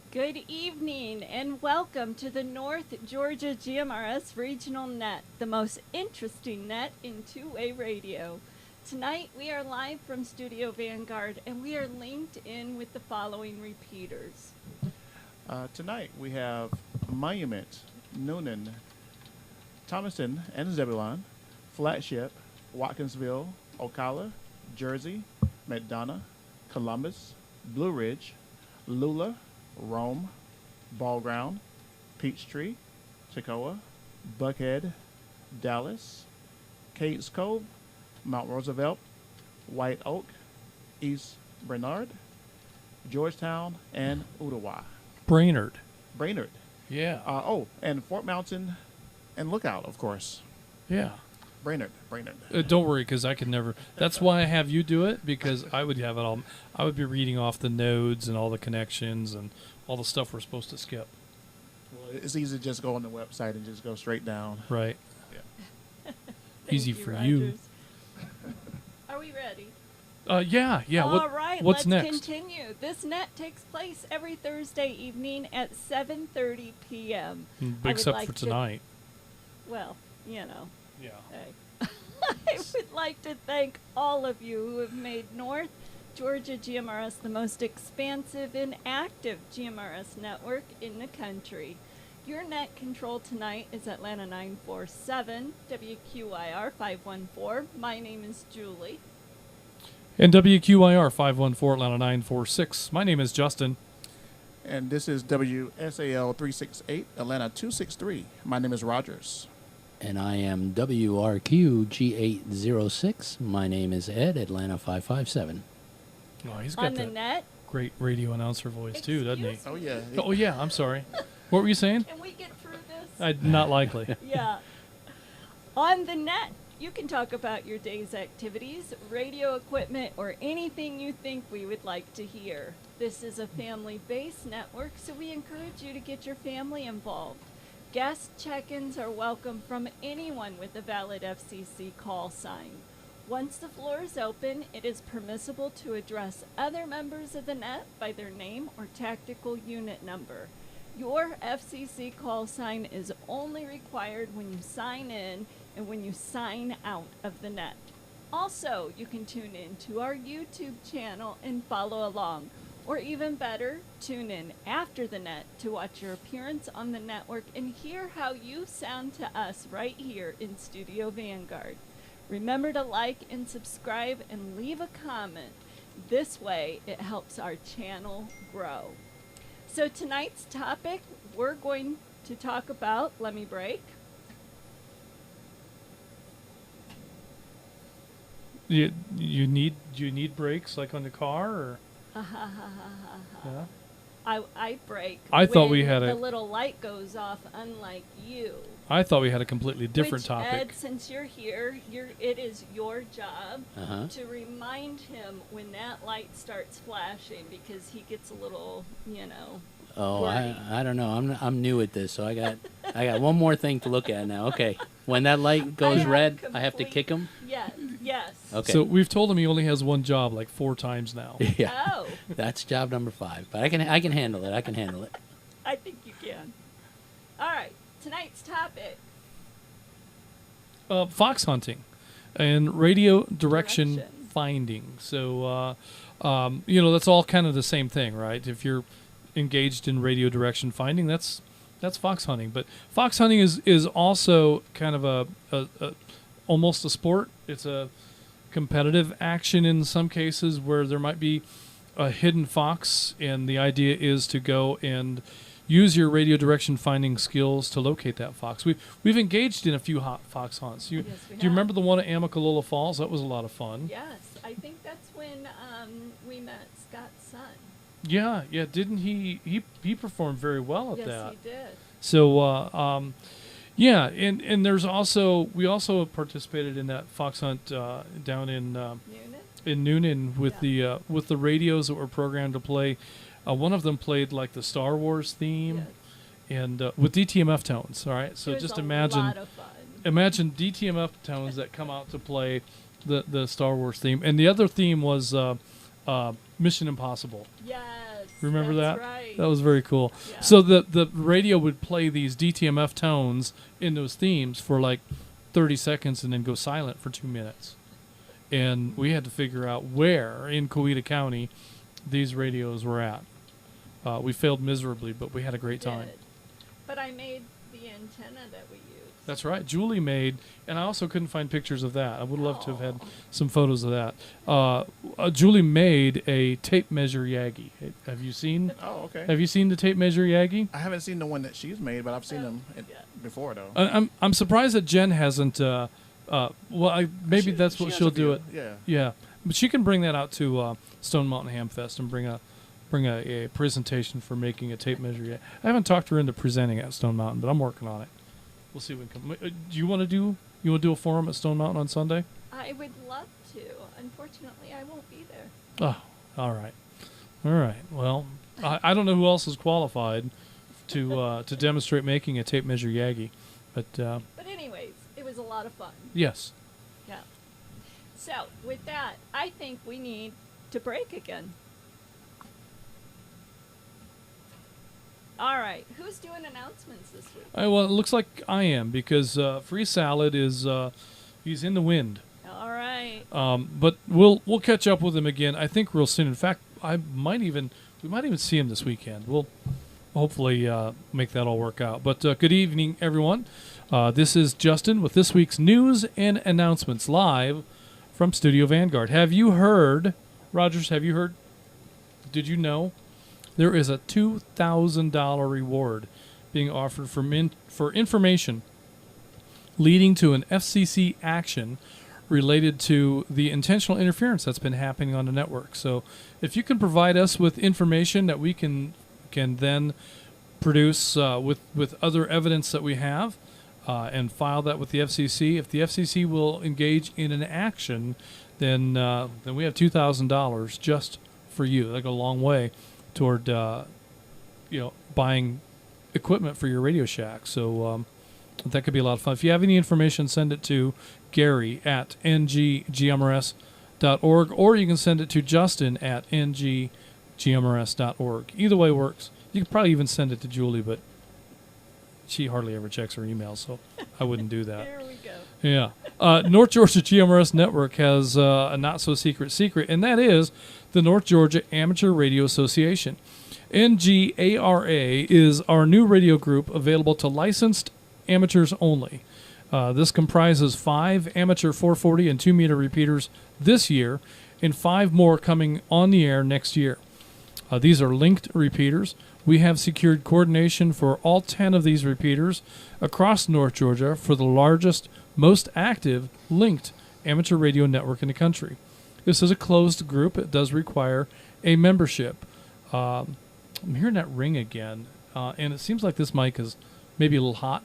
Good evening and welcome to the North Georgia GMRS Regional Net, the most interesting net in two-way radio. Tonight we are live from Studio Vanguard and we are linked in with the following repeaters. Tonight we have Monument, Noonan, Thomaston and Zebulon, Flagship, Watkinsville, Ocala, Jersey, McDonough, Columbus, Blue Ridge, Lula, Rome, Ball Ground, Peachtree, Chickawa, Buckhead, Dallas, Cades Cove, Mount Roosevelt, White Oak, East Bernard, Georgetown, and Ottawa. Brainerd. Yeah. And Fort Mountain and Lookout, of course. Yeah. Brainerd. Don't worry, because I could never. That's why I have you do it, because I would have it all. I would be reading off the nodes and all the connections and all the stuff we're supposed to skip. Well, it's easy to just go on the website and just go straight down. Right. Yeah. Easy for you. Are we ready? Yeah. All right, what's let's next? continue. This net takes place every Thursday evening at 7:30 p.m. Except for tonight. Well, you know. Yeah. Hey. I would like to thank all of you who have made North Georgia GMRS the most expansive and active GMRS network in the country. Your net control tonight is Atlanta 947, WQIR 514. My name is Julie. And WQIR 514 Atlanta 946. My name is Justin. And this is WSAL 368, Atlanta 263. My name is Rogers. And I am WRQ G806. My name is Ed, Atlanta 557. Oh, he's got On the that net. great radio announcer voice, too, doesn't he? Oh, yeah. Oh, yeah, I'm sorry. What were you saying? Can we get through this? Not likely. Yeah. On the net, you can talk about your day's activities, radio equipment, or anything you think we would like to hear. This is a family-based network, so we encourage you to get your family involved. Guest check-ins are welcome from anyone with a valid FCC call sign. Once the floor is open, it is permissible to address other members of the net by their name or tactical unit number. Your FCC call sign is only required when you sign in and when you sign out of the net. Also, you can tune in to our YouTube channel and follow along. Or even better, tune in after the net to watch your appearance on the network and hear how you sound to us right here in Studio Vanguard. Remember to like and subscribe and leave a comment. This way, it helps our channel grow. So tonight's topic, we're going to talk about, let me break. You need brakes like on the car, or? Yeah. I break. I thought when we had the little light goes off, unlike you. I thought we had a completely different topic. Ed, since you're here, it is your job to remind him when that light starts flashing, because he gets a little, Oh, worried. I don't know. I'm new at this, so I got one more thing to look at now. Okay, when that light goes red, I have to kick him. Yes. Okay. So we've told him he only has one job like 4 times now. Yeah. Oh, That's job number 5, but I can handle it. I can handle it. I think you can. All right, tonight's topic. Fox hunting and radio direction finding. So, that's all kind of the same thing, right? If you're engaged in radio direction finding, that's fox hunting. But fox hunting is also kind of a almost a sport. It's a competitive action in some cases where there might be a hidden fox, and the idea is to go and use your radio direction finding skills to locate that fox. We've engaged in a few fox hunts. Do you remember the one at Amicalola Falls? That was a lot of fun. Yes, I think that's when we met Scott's son. Yeah. Didn't he performed very well at that. Yes, he did. So yeah, and there's also we also participated in that fox hunt down in Noonan? Noonan with Yeah. the radios that were programmed to play. One of them played like the Star Wars theme, Yes. and with DTMF tones. All right, so It was just a imagine lot of fun. DTMF tones that come out to play the Star Wars theme, and the other theme was Mission Impossible. Yes. Remember that's that? Right. That was very cool. Yeah. So the radio would play these DTMF tones in those themes for like 30 seconds and then go silent for 2 minutes. And we had to figure out where in Coweta County these radios were at. We failed miserably, but we had a great time. Did. But I made the antenna that we used. That's right. Julie made, and I also couldn't find pictures of that. I would love to have had Oh. some photos of that. Julie made a tape measure Yagi. Have you seen? Oh, okay. Have you seen the tape measure Yagi? I haven't seen the one that she's made, but I've seen them Yeah. before, though. I'm surprised that Jen hasn't. Maybe She- that's she what has she'll a do few, it. Yeah. Yeah, but she can bring that out to Stone Mountain Ham Fest and bring a presentation for making a tape measure yet. I haven't talked her into presenting at Stone Mountain, but I'm working on it. We'll see what can. Do you want to do a forum at Stone Mountain on Sunday? I would love to. Unfortunately, I won't be there. Oh, all right. Well, I don't know who else is qualified to demonstrate making a tape measure Yagi, but But anyways, it was a lot of fun. yes. Yeah. So with that, I think we need to break again. All right. Who's doing announcements this week? Well, it looks like I am because Free Salad is he's in the wind. All right. But we'll catch up with him again. I think real soon. In fact, we might even see him this weekend. We'll hopefully make that all work out. But good evening, everyone. This is Justin with this week's news and announcements live from Studio Vanguard. Have you heard, Rogers? Have you heard? Did you know there is a $2,000 reward being offered for information leading to an FCC action related to the intentional interference that's been happening on the network. So if you can provide us with information that we can then produce with other evidence that we have and file that with the FCC, if the FCC will engage in an action, then we have $2,000 just for you. That'll go a long way toward buying equipment for your Radio Shack. So that could be a lot of fun. If you have any information, send it to Gary at nggmrs.org, or you can send it to Justin at nggmrs.org. Either way works. You could probably even send it to Julie, but she hardly ever checks her email, so I wouldn't do that. There we go. Yeah. North Georgia GMRS Network has a not-so-secret secret, and that is the North Georgia Amateur Radio Association. NGARA is our new radio group available to licensed amateurs only. This comprises 5 amateur 440 and 2-meter repeaters this year and 5 more coming on the air next year. These are linked repeaters. We have secured coordination for all 10 of these repeaters across North Georgia for the largest, most active linked amateur radio network in the country. This is a closed group. It does require a membership. I'm hearing that ring again, and it seems like this mic is maybe a little hot.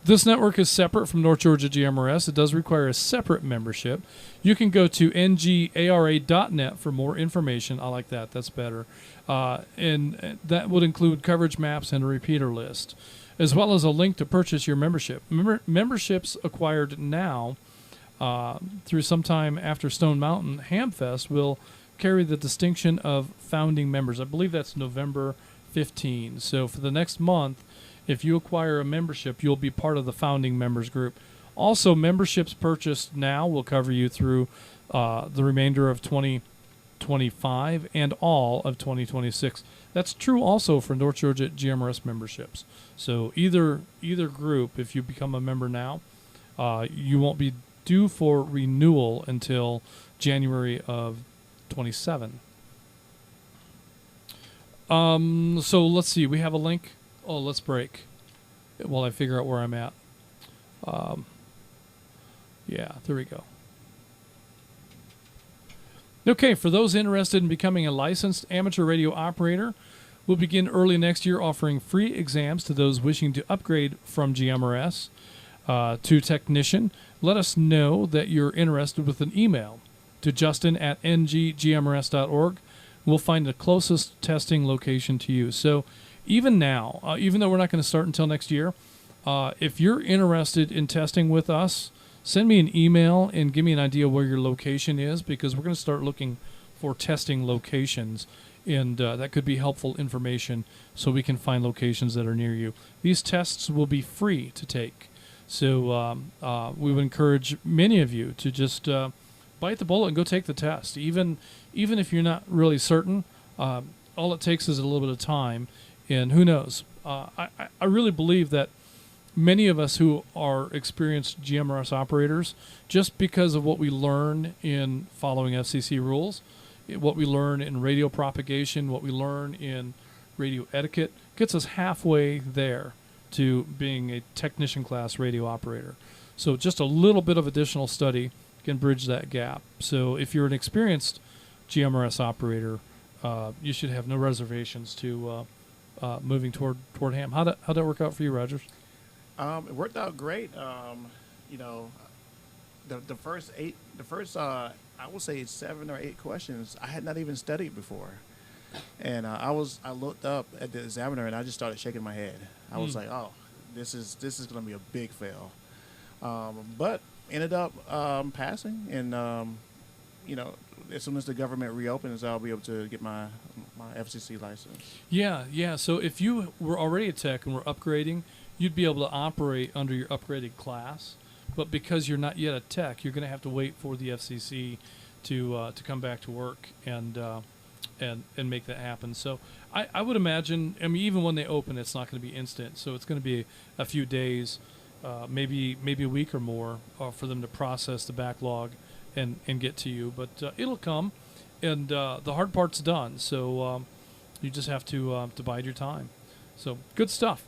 This network is separate from North Georgia GMRS. It does require a separate membership. You can go to ngara.net for more information. I like that. That's better. And that would include coverage maps and a repeater list, as well as a link to purchase your membership. Memberships acquired now through sometime after Stone Mountain Hamfest will carry the distinction of founding members. I believe that's November 15. So for the next month, if you acquire a membership, you'll be part of the founding members group. Also, memberships purchased now will cover you through the remainder of 2025 and all of 2026. That's true also for North Georgia GMRS memberships. So either group, if you become a member now, you won't be due for renewal until January of 27. So let's see. We have a link. Oh, let's break while I figure out where I'm at. Yeah, there we go. Okay, for those interested in becoming a licensed amateur radio operator, We'll begin early next year offering free exams to those wishing to upgrade from GMRS to technician. Let us know that you're interested with an email to justin@nggmrs.org. We'll find the closest testing location to you. So even now, even though we're not going to start until next year, if you're interested in testing with us, send me an email and give me an idea where your location is, because we're going to start looking for testing locations, and that could be helpful information so we can find locations that are near you. These tests will be free to take. So we would encourage many of you to just bite the bullet and go take the test. Even if you're not really certain, all it takes is a little bit of time, and who knows. I really believe that many of us who are experienced GMRS operators, just because of what we learn in following FCC rules, what we learn in radio propagation, what we learn in radio etiquette, gets us halfway there to being a technician class radio operator. So just a little bit of additional study can bridge that gap. So if you're an experienced GMRS operator, you should have no reservations to moving toward ham. How'd that work out for you, Rogers? It worked out great. You know, the first I would say 7 or 8 questions I had not even studied before, and I looked up at the examiner and I just started shaking my head. I was like, oh, this is going to be a big fail, but ended up passing, and you know, as soon as the government reopens, I'll be able to get my FCC license. Yeah. So if you were already a tech and were upgrading, you'd be able to operate under your upgraded class. But because you're not yet a tech, you're going to have to wait for the FCC to come back to work and make that happen. So I would imagine, I mean, even when they open, it's not going to be instant. So it's going to be a few days, maybe a week or more, for them to process the backlog and get to you. But it'll come, and the hard part's done. So you just have to bide your time. So good stuff.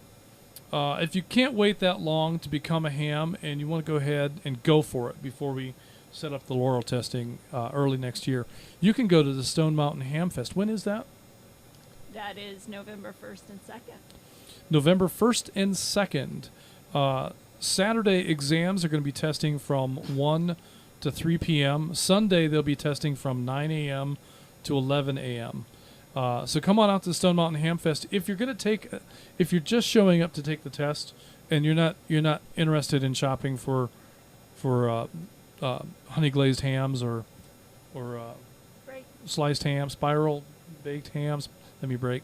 If you can't wait that long to become a ham and you want to go ahead and go for it before we set up the Laurel testing early next year, you can go to the Stone Mountain Ham Fest. When is that? That is November 1st and 2nd. November 1st and 2nd. Saturday exams are going to be testing from 1 to 3 p.m. Sunday they'll be testing from 9 a.m. to 11 a.m. So come on out to the Stone Mountain Ham Fest. If you're if you're just showing up to take the test and you're not interested in shopping for honey glazed hams or sliced ham, spiral baked hams, let me break.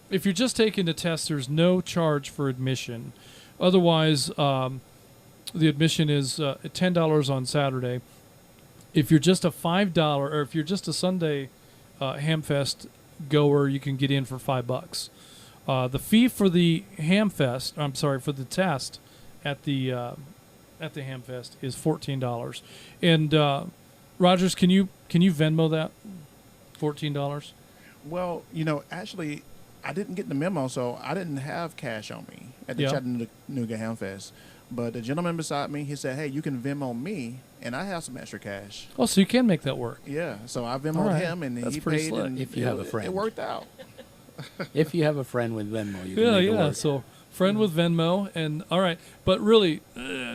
If you're just taking the test, there's no charge for admission. Otherwise, the admission is $10 on Saturday. If you're just a $5, or if you're just a Sunday Hamfest goer, you can get in for $5. The fee for the for the test at the Hamfest is $14. And Rogers, can you Venmo that $14? Well, you know, actually, I didn't get the memo, so I didn't have cash on me at the Chattanooga Hamfest. But the gentleman beside me, he said, hey, you can Venmo me, and I have some extra cash. Oh, so you can make that work. Yeah, so I Venmoed him, and he paid. And if you have a friend. It worked out. If you have a friend with Venmo, you can make it work. So friend with Venmo, and all right. But really,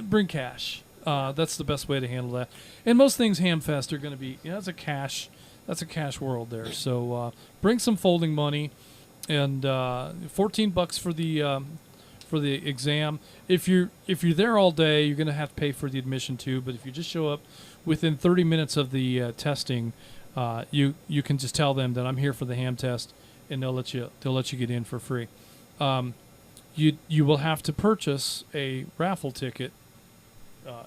bring cash. That's the best way to handle that. And most things Hamfest are going to be, that's a cash world there. So bring some folding money, and $14 for the exam. If you're there all day, you're going to have to pay for the admission too. But if you just show up within 30 minutes of the testing, you can just tell them that I'm here for the ham test, and they'll let you get in for free. You will have to purchase a raffle ticket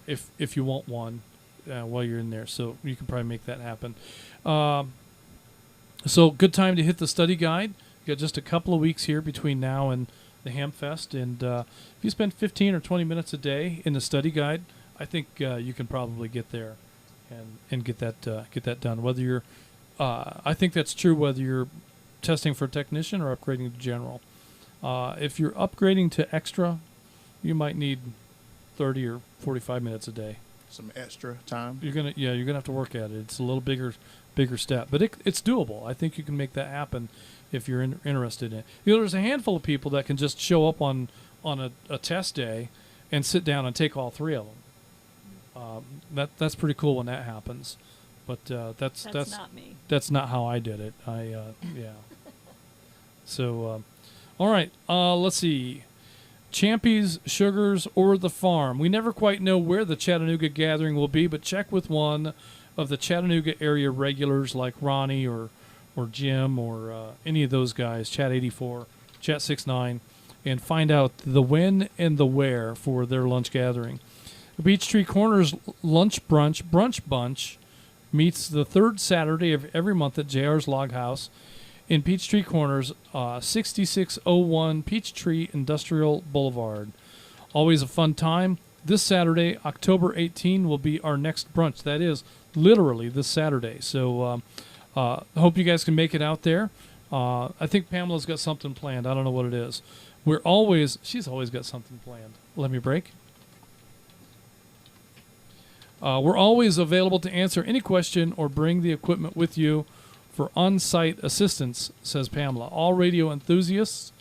if you want one while you're in there. So you can probably make that happen. So good time to hit the study guide. You got just a couple of weeks here between now and the Hamfest, and if you spend 15 or 20 minutes a day in the study guide, I think you can probably get there and get that done. Whether you're, I think that's true whether you're testing for technician or upgrading to general. If you're upgrading to extra, you might need 30 or 45 minutes a day. Some extra time. You're gonna have to work at it. It's a little bigger bigger step. But it's doable. I think you can make that happen if you're interested in it. You know, there's a handful of people that can just show up on a test day and sit down and take all 3 of them. That's pretty cool when that happens. But that's not me. That's not how I did it. Yeah. So, all right. Let's see. Champies, Sugars, or the Farm. We never quite know where the Chattanooga gathering will be, but check with one of the Chattanooga area regulars like Ronnie or Jim or any of those guys, Chat 84, Chat 69, and find out the when and the where for their lunch gathering. Peachtree Corners Lunch Brunch Bunch meets the 3rd Saturday of every month at JR's Log House in Peachtree Corners, 6601 Peachtree Industrial Boulevard. Always a fun time. This Saturday, October 18, will be our next brunch. That is literally this Saturday. So hope you guys can make it out there. I think Pamela's got something planned. I don't know what it is. She's always got something planned. Let me break. We're always available to answer any question or bring the equipment with you for on-site assistance, says Pamela. All radio enthusiasts,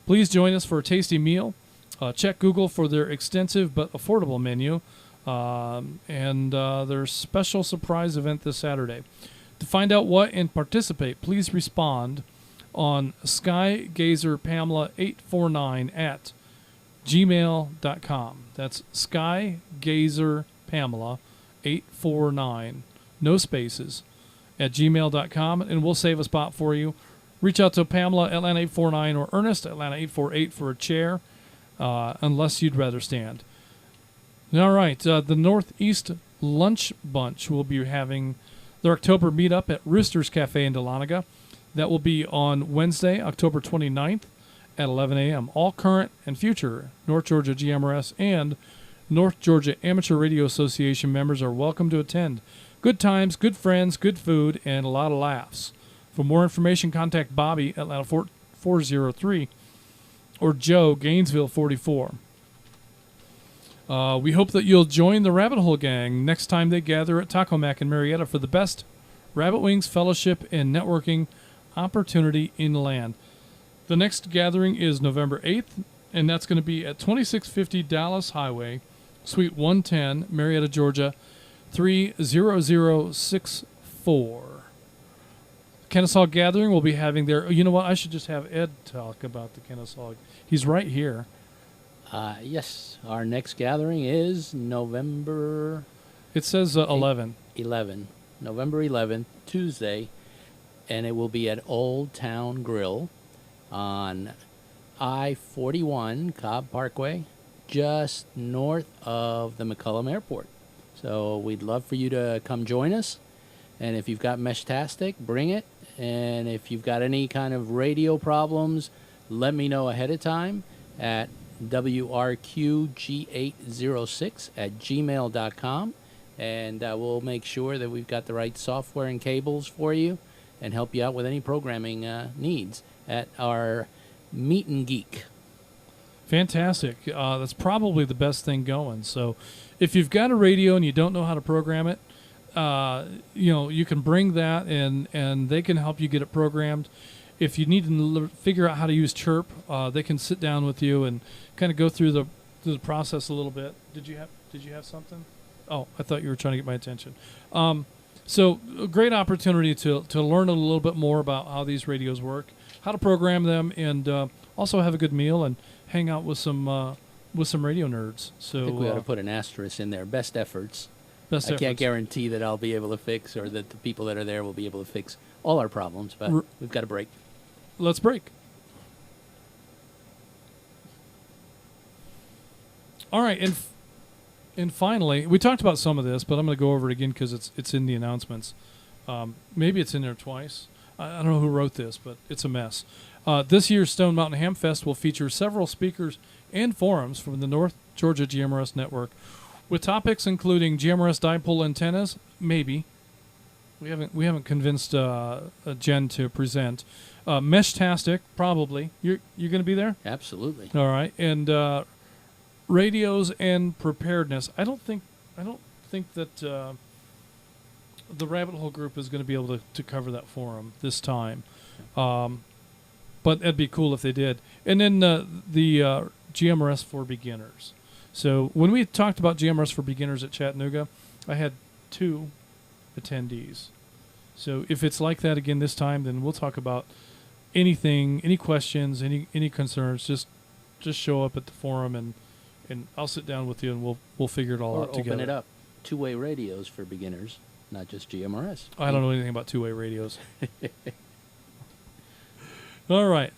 please join us for a tasty meal. Check Google for their extensive but affordable menu and their special surprise event this Saturday. To find out what and participate, please respond on skygazerpamela849 at gmail.com. That's skygazerpamela849, no spaces, at gmail.com, and we'll save a spot for you. Reach out to Pamela, Atlanta 849, or Ernest, Atlanta 848, for a chair, unless you'd rather stand. All right, the Northeast Lunch Bunch will be having their October meetup at Rooster's Cafe in Dahlonega. That will be on Wednesday, October 29th at 11 a.m. All current and future North Georgia GMRS and North Georgia Amateur Radio Association members are welcome to attend. Good times, good friends, good food, and a lot of laughs. For more information, contact Bobby, Atlanta 403, or Joe, Gainesville 44. We hope that you'll join the Rabbit Hole Gang next time they gather at Taco Mac in Marietta for the best Rabbit Wings fellowship and networking opportunity in the land. The next gathering is November 8th, and that's going to be at 2650 Dallas Highway, Suite 110, Marietta, Georgia, 30064. Kennesaw Gathering will be having their... You know what? I should just have Ed talk about the Kennesaw. He's right here. Yes. Our next gathering is November... It says 11. November 11th, Tuesday, and it will be at Old Town Grill on I-41 Cobb Parkway, just north of the McCullum Airport. So we'd love for you to come join us. And if you've got Meshtastic, bring it. And if you've got any kind of radio problems, let me know ahead of time at WRQG806 at gmail.com. And we'll make sure that we've got the right software and cables for you and help you out with any programming needs at our Meet and Geek. Fantastic. That's probably the best thing going. So if you've got a radio and you don't know how to program it, you can bring that and they can help you get it programmed. If you need to figure out how to use Chirp, they can sit down with you and kind of go through the process a little bit. Did you have something? Oh, I thought you were trying to get my attention. So a great opportunity to learn a little bit more about how these radios work, how to program them, and also have a good meal and hang out with some radio nerds. So I think we ought to put an asterisk in there. Best efforts. I can't guarantee that I'll be able to fix or that the people that are there will be able to fix all our problems, but we've got to break. Let's break. All right, and finally, we talked about some of this, but I'm going to go over it again because it's in the announcements. Maybe it's in there twice. I don't know who wrote this, but it's a mess. This year's Stone Mountain Ham Fest will feature several speakers and forums from the North Georgia GMRS Network, with topics including GMRS dipole antennas. Maybe we haven't convinced Jen to present. Meshtastic, probably. You're going to be there? Absolutely. All right, and radios and preparedness. I don't think that the rabbit hole group is going to be able to cover that for them this time. But it'd be cool if they did. And then the GMRS for beginners. So when we talked about GMRS for beginners at Chattanooga, I had 2 attendees. So if it's like that again this time, then we'll talk about anything, any questions, any concerns. Just show up at the forum, and I'll sit down with you, and we'll figure it all Or out together. open it up. Two-way radios for beginners, not just GMRS. I don't know anything about two-way radios. All right.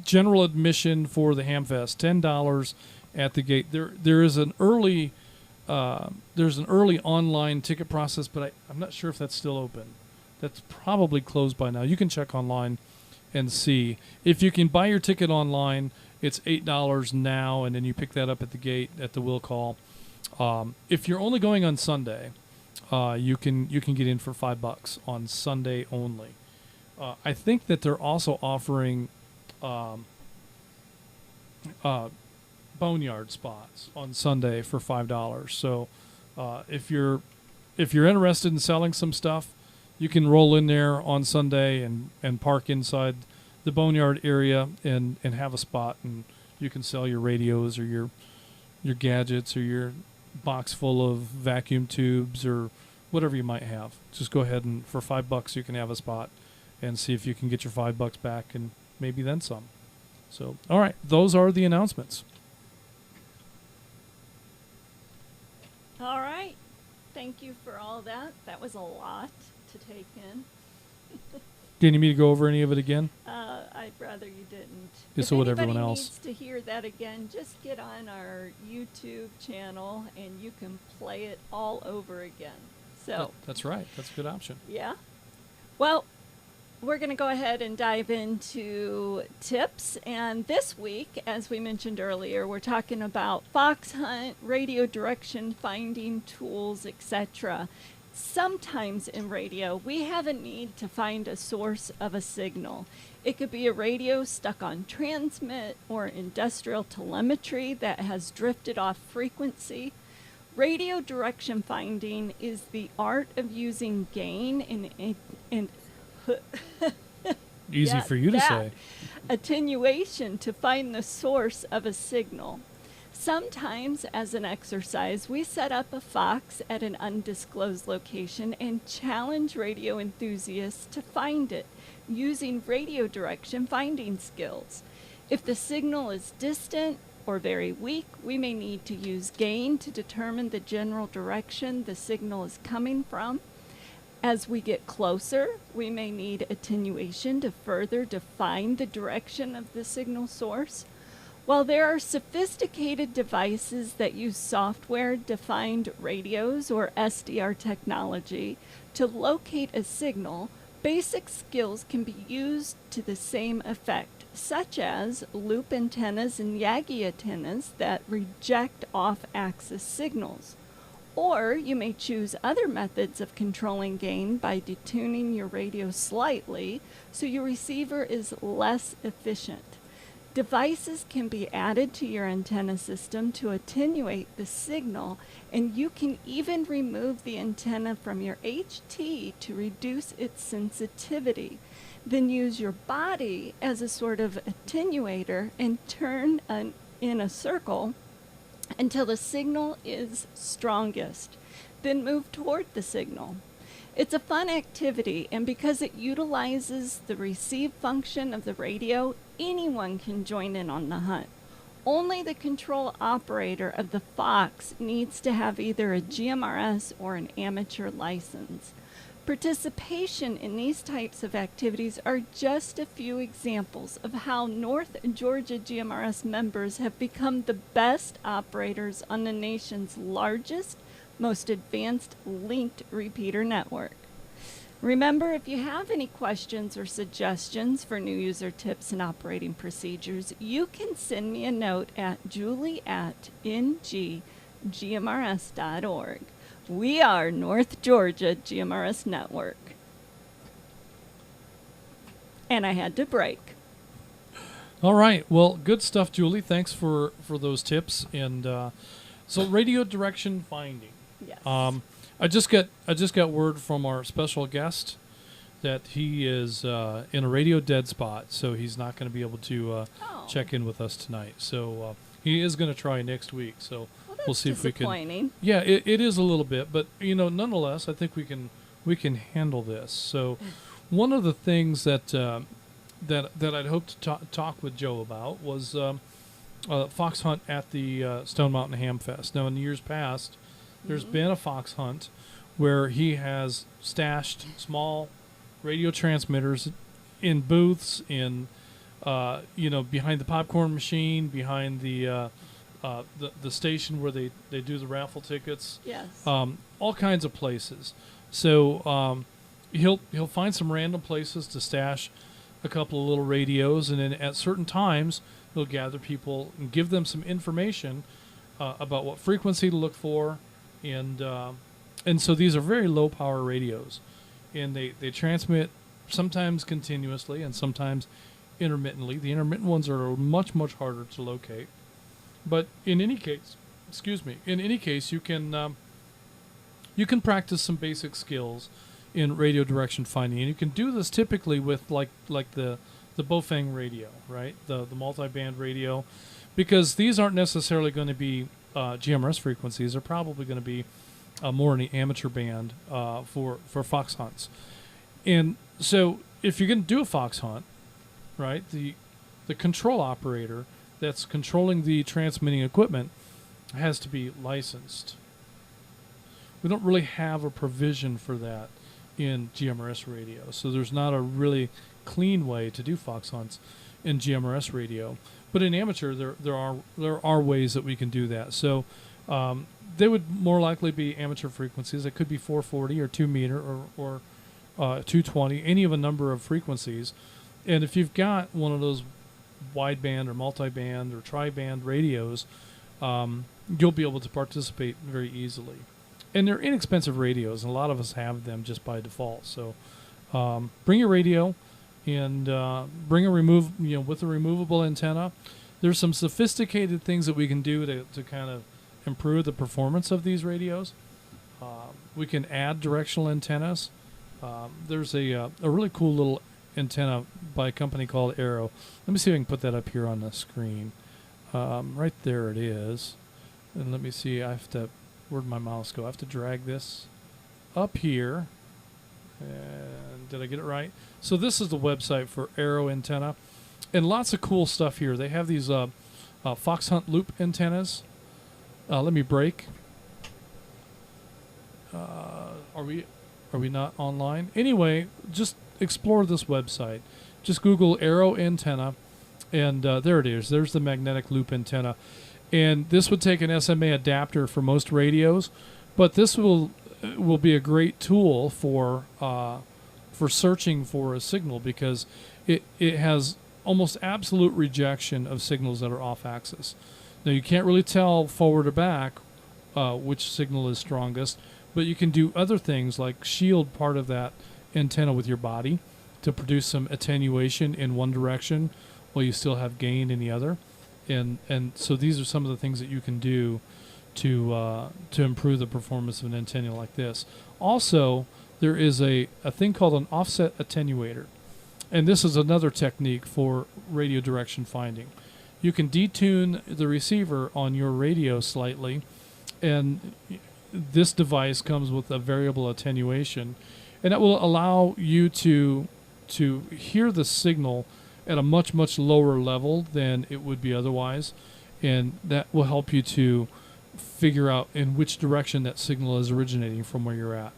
General admission for the Hamfest, $10 at the gate. There is an early online ticket process, but I'm not sure if that's still open. That's probably closed by now. You can check online and see. If you can buy your ticket online, it's $8 now, and then you pick that up at the gate at the will call. If you're only going on Sunday, you can get in for $5 on Sunday only. I think that they're also offering boneyard spots on Sunday for $5. So if you're interested in selling some stuff, you can roll in there on Sunday and park inside the boneyard area and have a spot, and you can sell your radios or your gadgets or your box full of vacuum tubes or whatever you might have. Just go ahead and for $5 you can have a spot and see if you can get your $5 back and maybe then some. So, all right, those are the announcements. All right. Thank you for all that. That was a lot to take in. Do you need me to go over any of it again? I'd rather you didn't. Just If so would anybody everyone else. needs to hear that again, just get on our YouTube channel and you can play it all over again. So, That's right. That's a good option. yeah. Well, we're going to go ahead and dive into tips. And this week, as we mentioned earlier, we're talking about fox hunt, radio direction, finding tools, etc. Sometimes in radio, we have a need to find a source of a signal. It could be a radio stuck on transmit or industrial telemetry that has drifted off frequency. Radio direction finding is the art of using gain and Easy yeah, for you to that. say. Attenuation to find the source of a signal. Sometimes, as an exercise, we set up a fox at an undisclosed location and challenge radio enthusiasts to find it using radio direction finding skills. If the signal is distant or very weak, we may need to use gain to determine the general direction the signal is coming from. As we get closer, we may need attenuation to further define the direction of the signal source. While there are sophisticated devices that use software-defined radios or SDR technology to locate a signal, basic skills can be used to the same effect, such as loop antennas and Yagi antennas that reject off-axis signals. Or you may choose other methods of controlling gain by detuning your radio slightly so your receiver is less efficient. Devices can be added to your antenna system to attenuate the signal, and you can even remove the antenna from your HT to reduce its sensitivity. Then use your body as a sort of attenuator and turn in a circle until the signal is strongest. Then move toward the signal. It's a fun activity, and because it utilizes the receive function of the radio, anyone can join in on the hunt. Only the control operator of the fox needs to have either a GMRS or an amateur license. Participation in these types of activities are just a few examples of how North Georgia GMRS members have become the best operators on the nation's largest, most advanced linked repeater network. Remember, if you have any questions or suggestions for new user tips and operating procedures, you can send me a note at julie@ngGMRS.org. We are North Georgia GMRS Network. And I had to break. All right. Well, good stuff, Julie. Thanks for those tips. And so radio direction finding. Yes. I just got word from our special guest that he is in a radio dead spot, so he's not going to be able to check in with us tonight. So he is going to try next week. So we'll see if we can. Disappointing. Yeah, it is a little bit, but nonetheless, I think we can handle this. So one of the things that I'd hoped to talk with Joe about was fox hunt at the Stone Mountain Ham Fest. Now, in years past, there's been a fox hunt where he has stashed small radio transmitters in booths, in behind the popcorn machine, behind the station where they do the raffle tickets. Yes. All kinds of places. So he'll find some random places to stash a couple of little radios, and then at certain times he'll gather people and give them some information about what frequency to look for, and so these are very low power radios, and they transmit sometimes continuously and sometimes intermittently. The intermittent ones are much harder to locate, but in any case, you can practice some basic skills in radio direction finding, and you can do this typically with like the Bofang radio, right? The multi-band radio, because these aren't necessarily going to be GMRS frequencies. They're probably going to be more in the amateur band for fox hunts. And so if you're going to do a fox hunt, right, the control operator that's controlling the transmitting equipment has to be licensed. We don't really have a provision for that in GMRS radio, so there's not a really clean way to do fox hunts in GMRS radio. But in amateur, there are ways that we can do that. So they would more likely be amateur frequencies. It could be 440 or 2 meter or 220, any of a number of frequencies. And if you've got one of those wideband or multiband or tri-band radios, you'll be able to participate very easily. And they're inexpensive radios, and a lot of us have them just by default. So bring your radio and bring with a removable antenna. There's some sophisticated things that we can do to kind of improve the performance of these radios. We can add directional antennas. There's a really cool little antenna by a company called Arrow. Let me see if I can put that up here on the screen. Right there it is. And let me see. Where'd my mouse go? I have to drag this up here. And did I get it right? So this is the website for Arrow antenna. And lots of cool stuff here. They have these fox hunt loop antennas. Let me break. Are we not online? Anyway, just explore this website. Just Google Arrow antenna, and there it is. There's the magnetic loop antenna. And this would take an SMA adapter for most radios, but this will be a great tool for searching for a signal, because it has almost absolute rejection of signals that are off axis. Now, you can't really tell forward or back which signal is strongest, but you can do other things like shield part of that antenna with your body to produce some attenuation in one direction while you still have gain in the other. And so these are some of the things that you can do to improve the performance of an antenna like this. Also, there is a thing called an offset attenuator. And this is another technique for radio direction finding. You can detune the receiver on your radio slightly, and this device comes with a variable attenuation, and that will allow you to hear the signal at a much lower level than it would be otherwise, and that will help you to figure out in which direction that signal is originating from where you're at.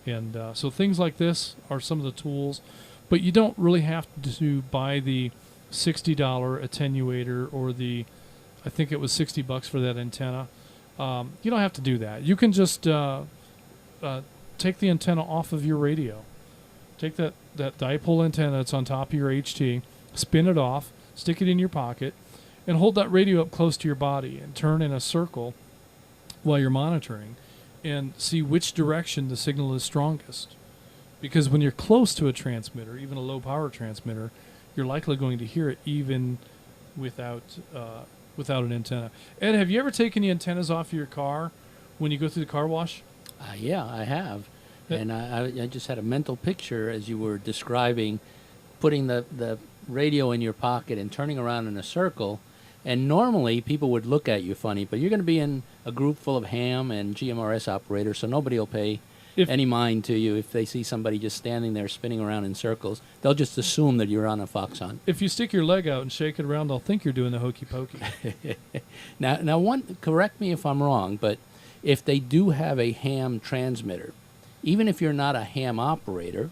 And so things like this are some of the tools, but you don't really have to buy the $60 attenuator or I think it was $60 for that antenna. You don't have to do that. You can just take the antenna off of your radio. Take that dipole antenna that's on top of your HT, spin it off, stick it in your pocket, and hold that radio up close to your body and turn in a circle while you're monitoring and see which direction the signal is strongest. Because when you're close to a transmitter, even a low power transmitter, you're likely going to hear it even without an antenna. Ed, have you ever taken the antennas off of your car when you go through the car wash? Yeah, I have. Yeah. And I just had a mental picture as you were describing putting the radio in your pocket and turning around in a circle. And normally people would look at you funny, but you're going to be in a group full of ham and GMRS operators, so nobody will pay any mind to you if they see somebody just standing there spinning around in circles. They'll just assume that you're on a fox hunt. If you stick your leg out and shake it around, they'll think you're doing the hokey pokey. Now, correct me if I'm wrong, but if they do have a ham transmitter, even if you're not a ham operator,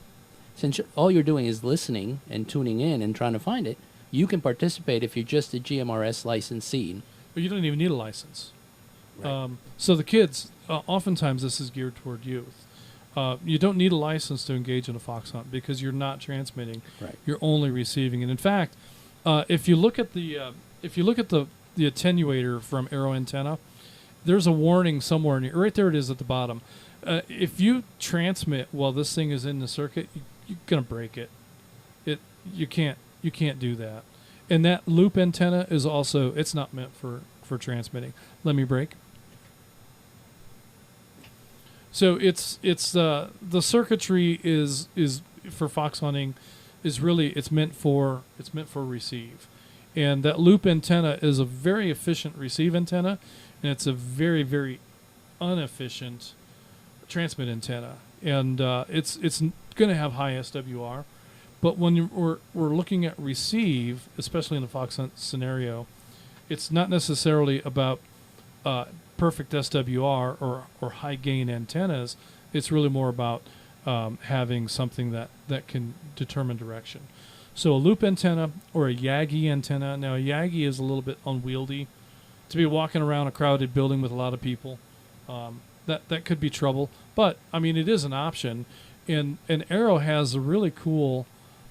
since all you're doing is listening and tuning in and trying to find it, you can participate if you're just a GMRS licensee. But you don't even need a license. Right. So the kids, oftentimes this is geared toward youth. You don't need a license to engage in a fox hunt because you're not transmitting. Right. You're only receiving. And in fact, if you look at the attenuator from Arrow Antenna, there's a warning somewhere right there. It is at the bottom. If you transmit while this thing is in the circuit, you're gonna break it. You can't do that. And that loop antenna is also, it's not meant for transmitting. Let me break. So it's the circuitry is for fox hunting is really it's meant for receive. And that loop antenna is a very efficient receive antenna, and it's a very, very inefficient transmit antenna. And it's going to have high SWR. But when we're looking at receive, especially in the fox hunt scenario, it's not necessarily about perfect SWR or high gain antennas. It's really more about having something that can determine direction. So a loop antenna or a Yagi antenna. Now a Yagi is a little bit unwieldy. To be walking around a crowded building with a lot of people, that could be trouble. But I mean, it is an option. And Arrow has a really cool.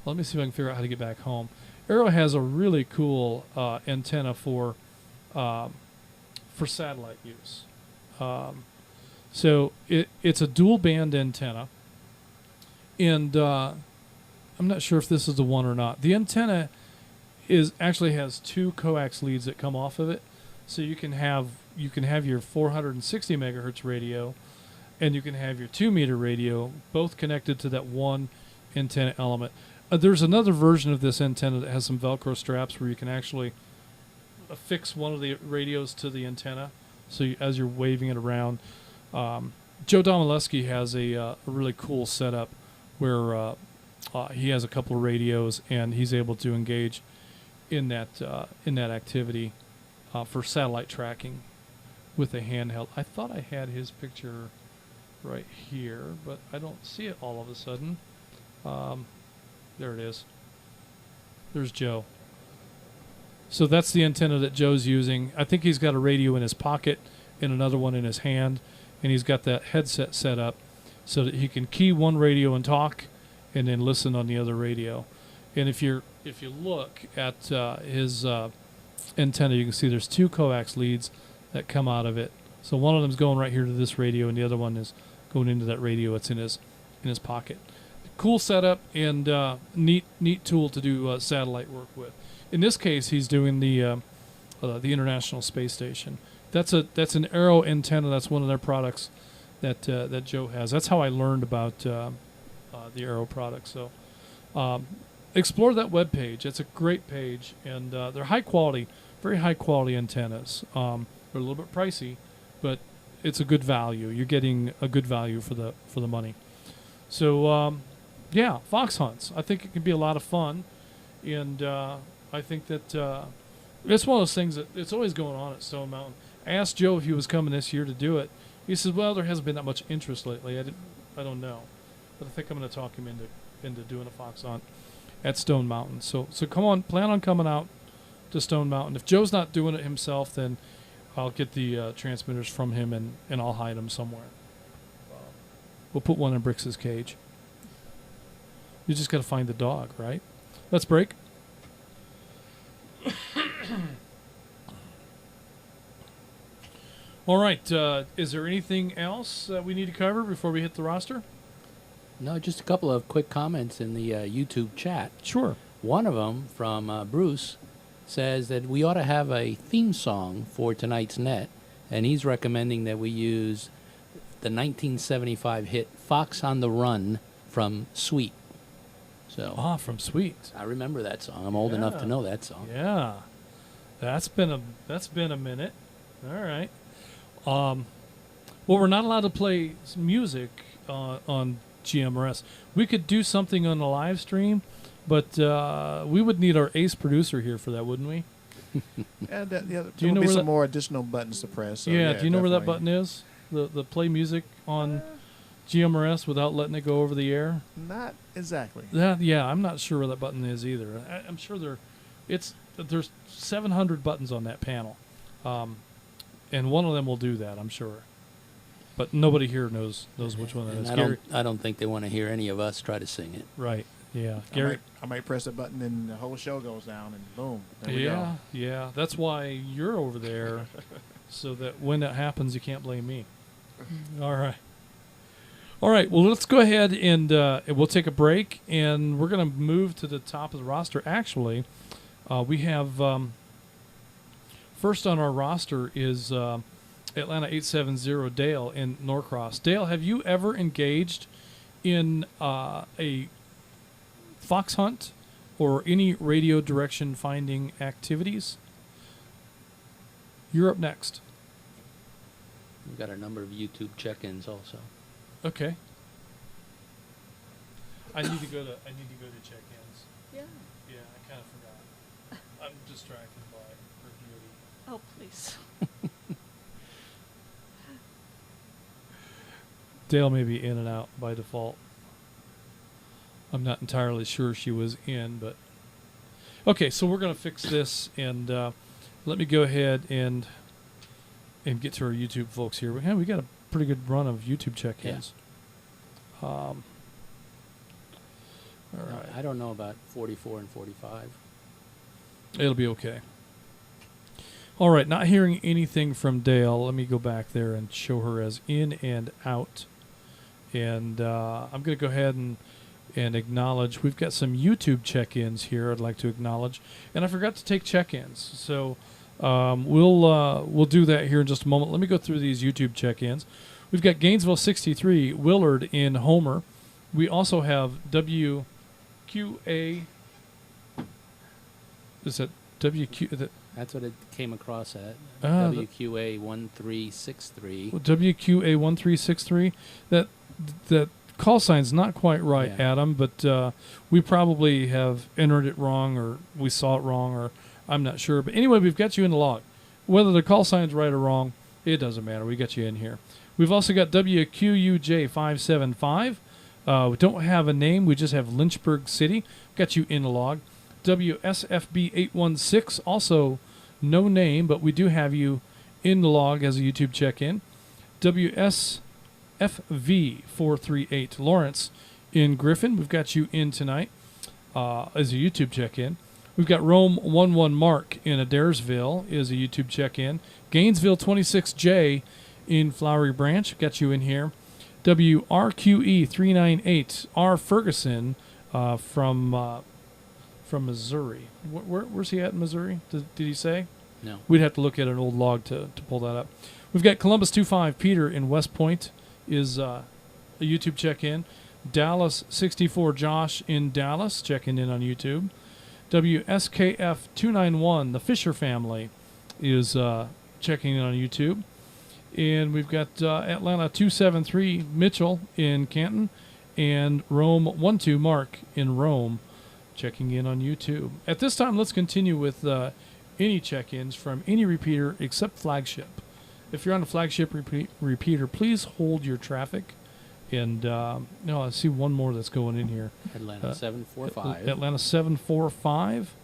Let me see if I can figure out how to get back home. Arrow has a really cool antenna for satellite use. So it's a dual band antenna, and I'm not sure if this is the one or not. The antenna actually has two coax leads that come off of it, so you can have your 460 megahertz radio, and you can have your 2 meter radio, both connected to that one antenna element. There's another version of this antenna that has some Velcro straps where you can actually affix one of the radios to the antenna, so as you're waving it around. Joe Domaleski has a really cool setup where he has a couple of radios and he's able to engage in that activity for satellite tracking with a handheld. I thought I had his picture right here, but I don't see it all of a sudden. There it is. There's Joe. So that's the antenna that Joe's using. I think he's got a radio in his pocket and another one in his hand, and he's got that headset set up so that he can key one radio and talk and then listen on the other radio. And if you look at his antenna, you can see there's two coax leads that come out of it. So one of them's going right here to this radio, and the other one is going into that radio that's in his pocket. Cool setup and neat tool to do satellite work with. In this case, he's doing the International Space Station. That's an Arrow antenna. That's one of their products that Joe has. That's how I learned about the Arrow product. So explore that web page. It's a great page, and they're high quality, very high quality antennas. They're a little bit pricey, but it's a good value. You're getting a good value for the money. So yeah, fox hunts. I think it can be a lot of fun, and I think that it's one of those things that it's always going on at Stone Mountain. I asked Joe if he was coming this year to do it. He says, "Well, there hasn't been that much interest lately. I don't know, but I think I'm going to talk him into doing a fox hunt at Stone Mountain. So come on, plan on coming out to Stone Mountain. If Joe's not doing it himself, then I'll get the transmitters from him and I'll hide them somewhere. We'll put one in Brix's cage. You just got to find the dog, right? Let's break. All right. Is there anything else that we need to cover before we hit the roster? No, just a couple of quick comments in the YouTube chat. Sure. One of them from Bruce says that we ought to have a theme song for tonight's net, and he's recommending that we use the 1975 hit "Fox on the Run" from Sweet. So From Sweet. I remember that song. I'm old enough to know that song. Yeah, that's been a minute. All right. Well, we're not allowed to play music on GMRS. We could do something on the live stream, but we would need our ace producer here for that, wouldn't we? And there Do you will know be where some more additional buttons to press. So yeah. Do you know where that definitely. button is? The play music on GMRS without letting it go over the air. Not exactly. Yeah, I'm not sure where that button is either. I'm sure there's 700 buttons on that panel, and one of them will do that. I'm sure, but nobody here knows which one that And is. I don't think they want to hear any of us try to sing it. Right? Yeah, I Gary. might press a button and the whole show goes down and boom. There we Yeah, go. yeah. That's why you're over there, so that when that happens, you can't blame me. All right. All right. Well, let's go ahead and we'll take a break, and we're going to move to the top of the roster. Actually, we have first on our roster is Atlanta 870 Dale in Norcross. Dale, have you ever engaged in a fox hunt or any radio direction finding activities? You're up next. We've got a number of YouTube check-ins also. Okay. I need to go to check-ins. Yeah. Yeah, I kind of forgot. I'm distracted by her beauty. Oh, please. Dale may be in and out by default. I'm not entirely sure she was in, but okay. So we're gonna fix this, and let me go ahead and get to our YouTube folks here. We got a pretty good run of YouTube check-ins. All right, I don't know about 44 and 45. it'll be okay. All right, not hearing anything from Dale. Let me go back there and show her as in and out. And I'm going to go ahead and acknowledge. We've got some YouTube check-ins here I'd like to acknowledge. And I forgot to take check-ins. So we'll do that here in just a moment. Let me go through these YouTube check-ins. We've got Gainesville 63, Willard in Homer. We also have WQA. Is that WQ? That's what it came across at. The- WQA 1363. WQA 1363. That call sign's not quite right, Yeah. Adam, but we probably have entered it wrong, or we saw it wrong, or I'm not sure. But anyway, we've got you in the log. Whether the call sign's right or wrong, it doesn't matter. We got you in here. We've also got WQUJ 575. We don't have a name. We just have Lynchburg City. Got you in the log. WSFB 816, also no name, but we do have you in the log as a YouTube check-in. WSFV 438, Lawrence in Griffin. We've got you in tonight as a YouTube check-in. We've got Rome 11 Mark in Adairsville is a YouTube check-in. Gainesville 26J in Flowery Branch. Got you in here. WRQE 398 R Ferguson from Missouri. Where's he at in Missouri? Did he say? No. We'd have to look at an old log to pull that up. We've got Columbus 25 Peter in West Point is a YouTube check-in. Dallas 64 Josh in Dallas checking in on YouTube. WSKF 291 the Fisher family is checking in on YouTube. And we've got Atlanta 273 Mitchell in Canton and Rome 12 Mark in Rome checking in on YouTube. At this time, let's continue with any check-ins from any repeater except Flagship. If you're on a Flagship repeater, please hold your traffic. And I see one more that's going in here. Atlanta 745. Atlanta 745.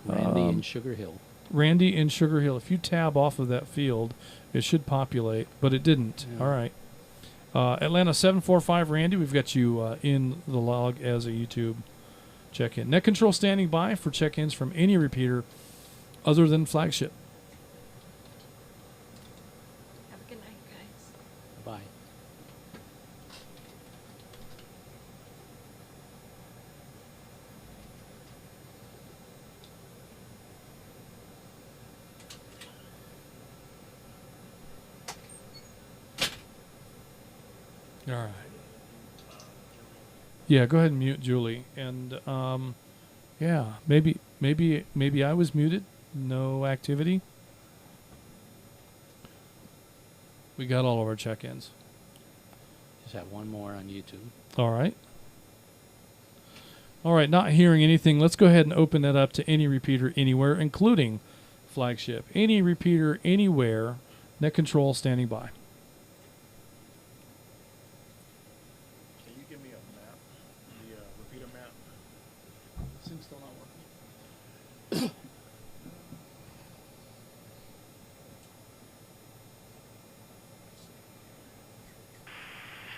Randy in Sugar Hill. Randy in Sugar Hill. If you tab off of that field, it should populate, but it didn't. Yeah. All right. Atlanta 745, Randy, we've got you in the log as a YouTube check-in. Net Control standing by for check-ins from any repeater other than Flagship. Have a good night, guys. Bye. All right. Yeah, go ahead and mute Julie. And yeah, maybe I was muted. No activity. We got all of our check-ins. Just have one more on YouTube. All right. All right, not hearing anything. Let's go ahead and open that up to any repeater anywhere, including flagship. Any repeater anywhere. Net control standing by. Can you give me a map, the repeater map? Seems still not working.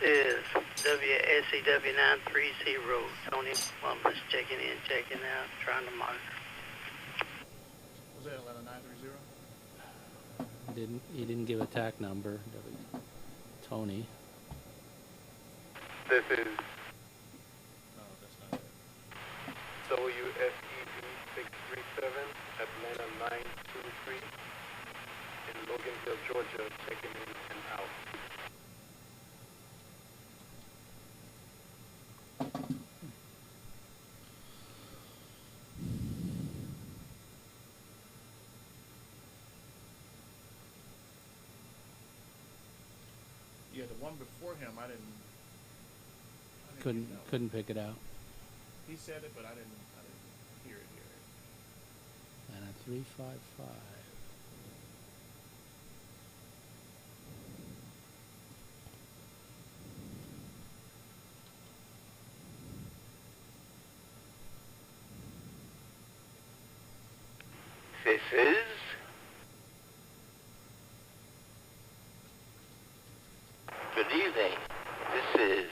This is WSEW930. Tony Plummer's checking in, checking out, trying to monitor. Was that Atlanta 930? He didn't give a TAC number. Tony. This is No, that's not it. WSEB637, Atlanta 923, in Loganville, Georgia, checking in and out. Yeah, the one before him, I didn't Couldn't know. couldn't pick it out. He said it, but I didn't hear it. And a 355. This is Good evening. This is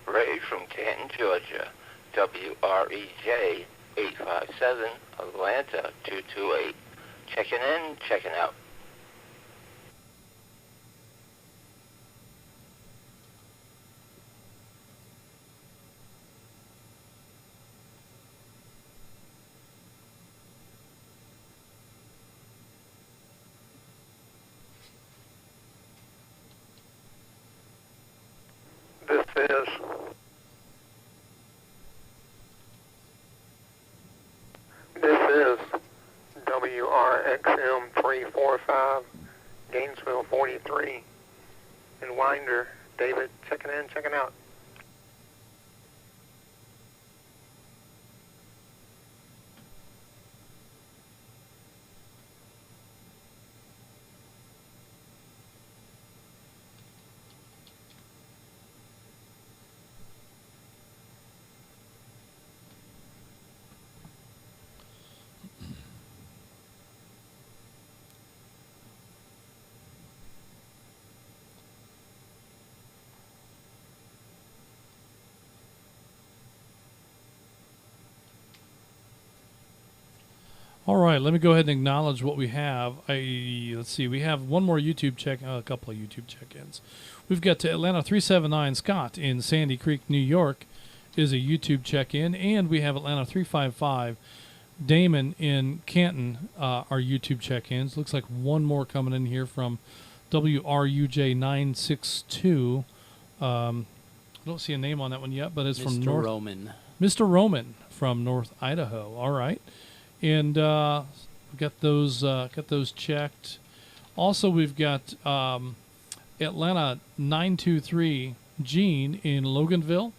Ray from Canton, Georgia. WREJ 857, Atlanta 228. Checking in, checking out. This is WRXM 345, Gainesville 43, in Winder. David, checking in, checking out. All right, let me go ahead and acknowledge what we have. Let's see, we have one more YouTube check, a couple of YouTube check-ins. We've got to Atlanta 379 Scott in Sandy Creek, New York, is a YouTube check-in, and we have Atlanta 355 Damon in Canton are YouTube check-ins. Looks like one more coming in here from WRUJ 962. I don't see a name on that one yet, but it's from Mr. North. Roman. Mr. Roman from North Idaho. All right. And we got those checked. Also, we've got Atlanta 923 Gene in Loganville.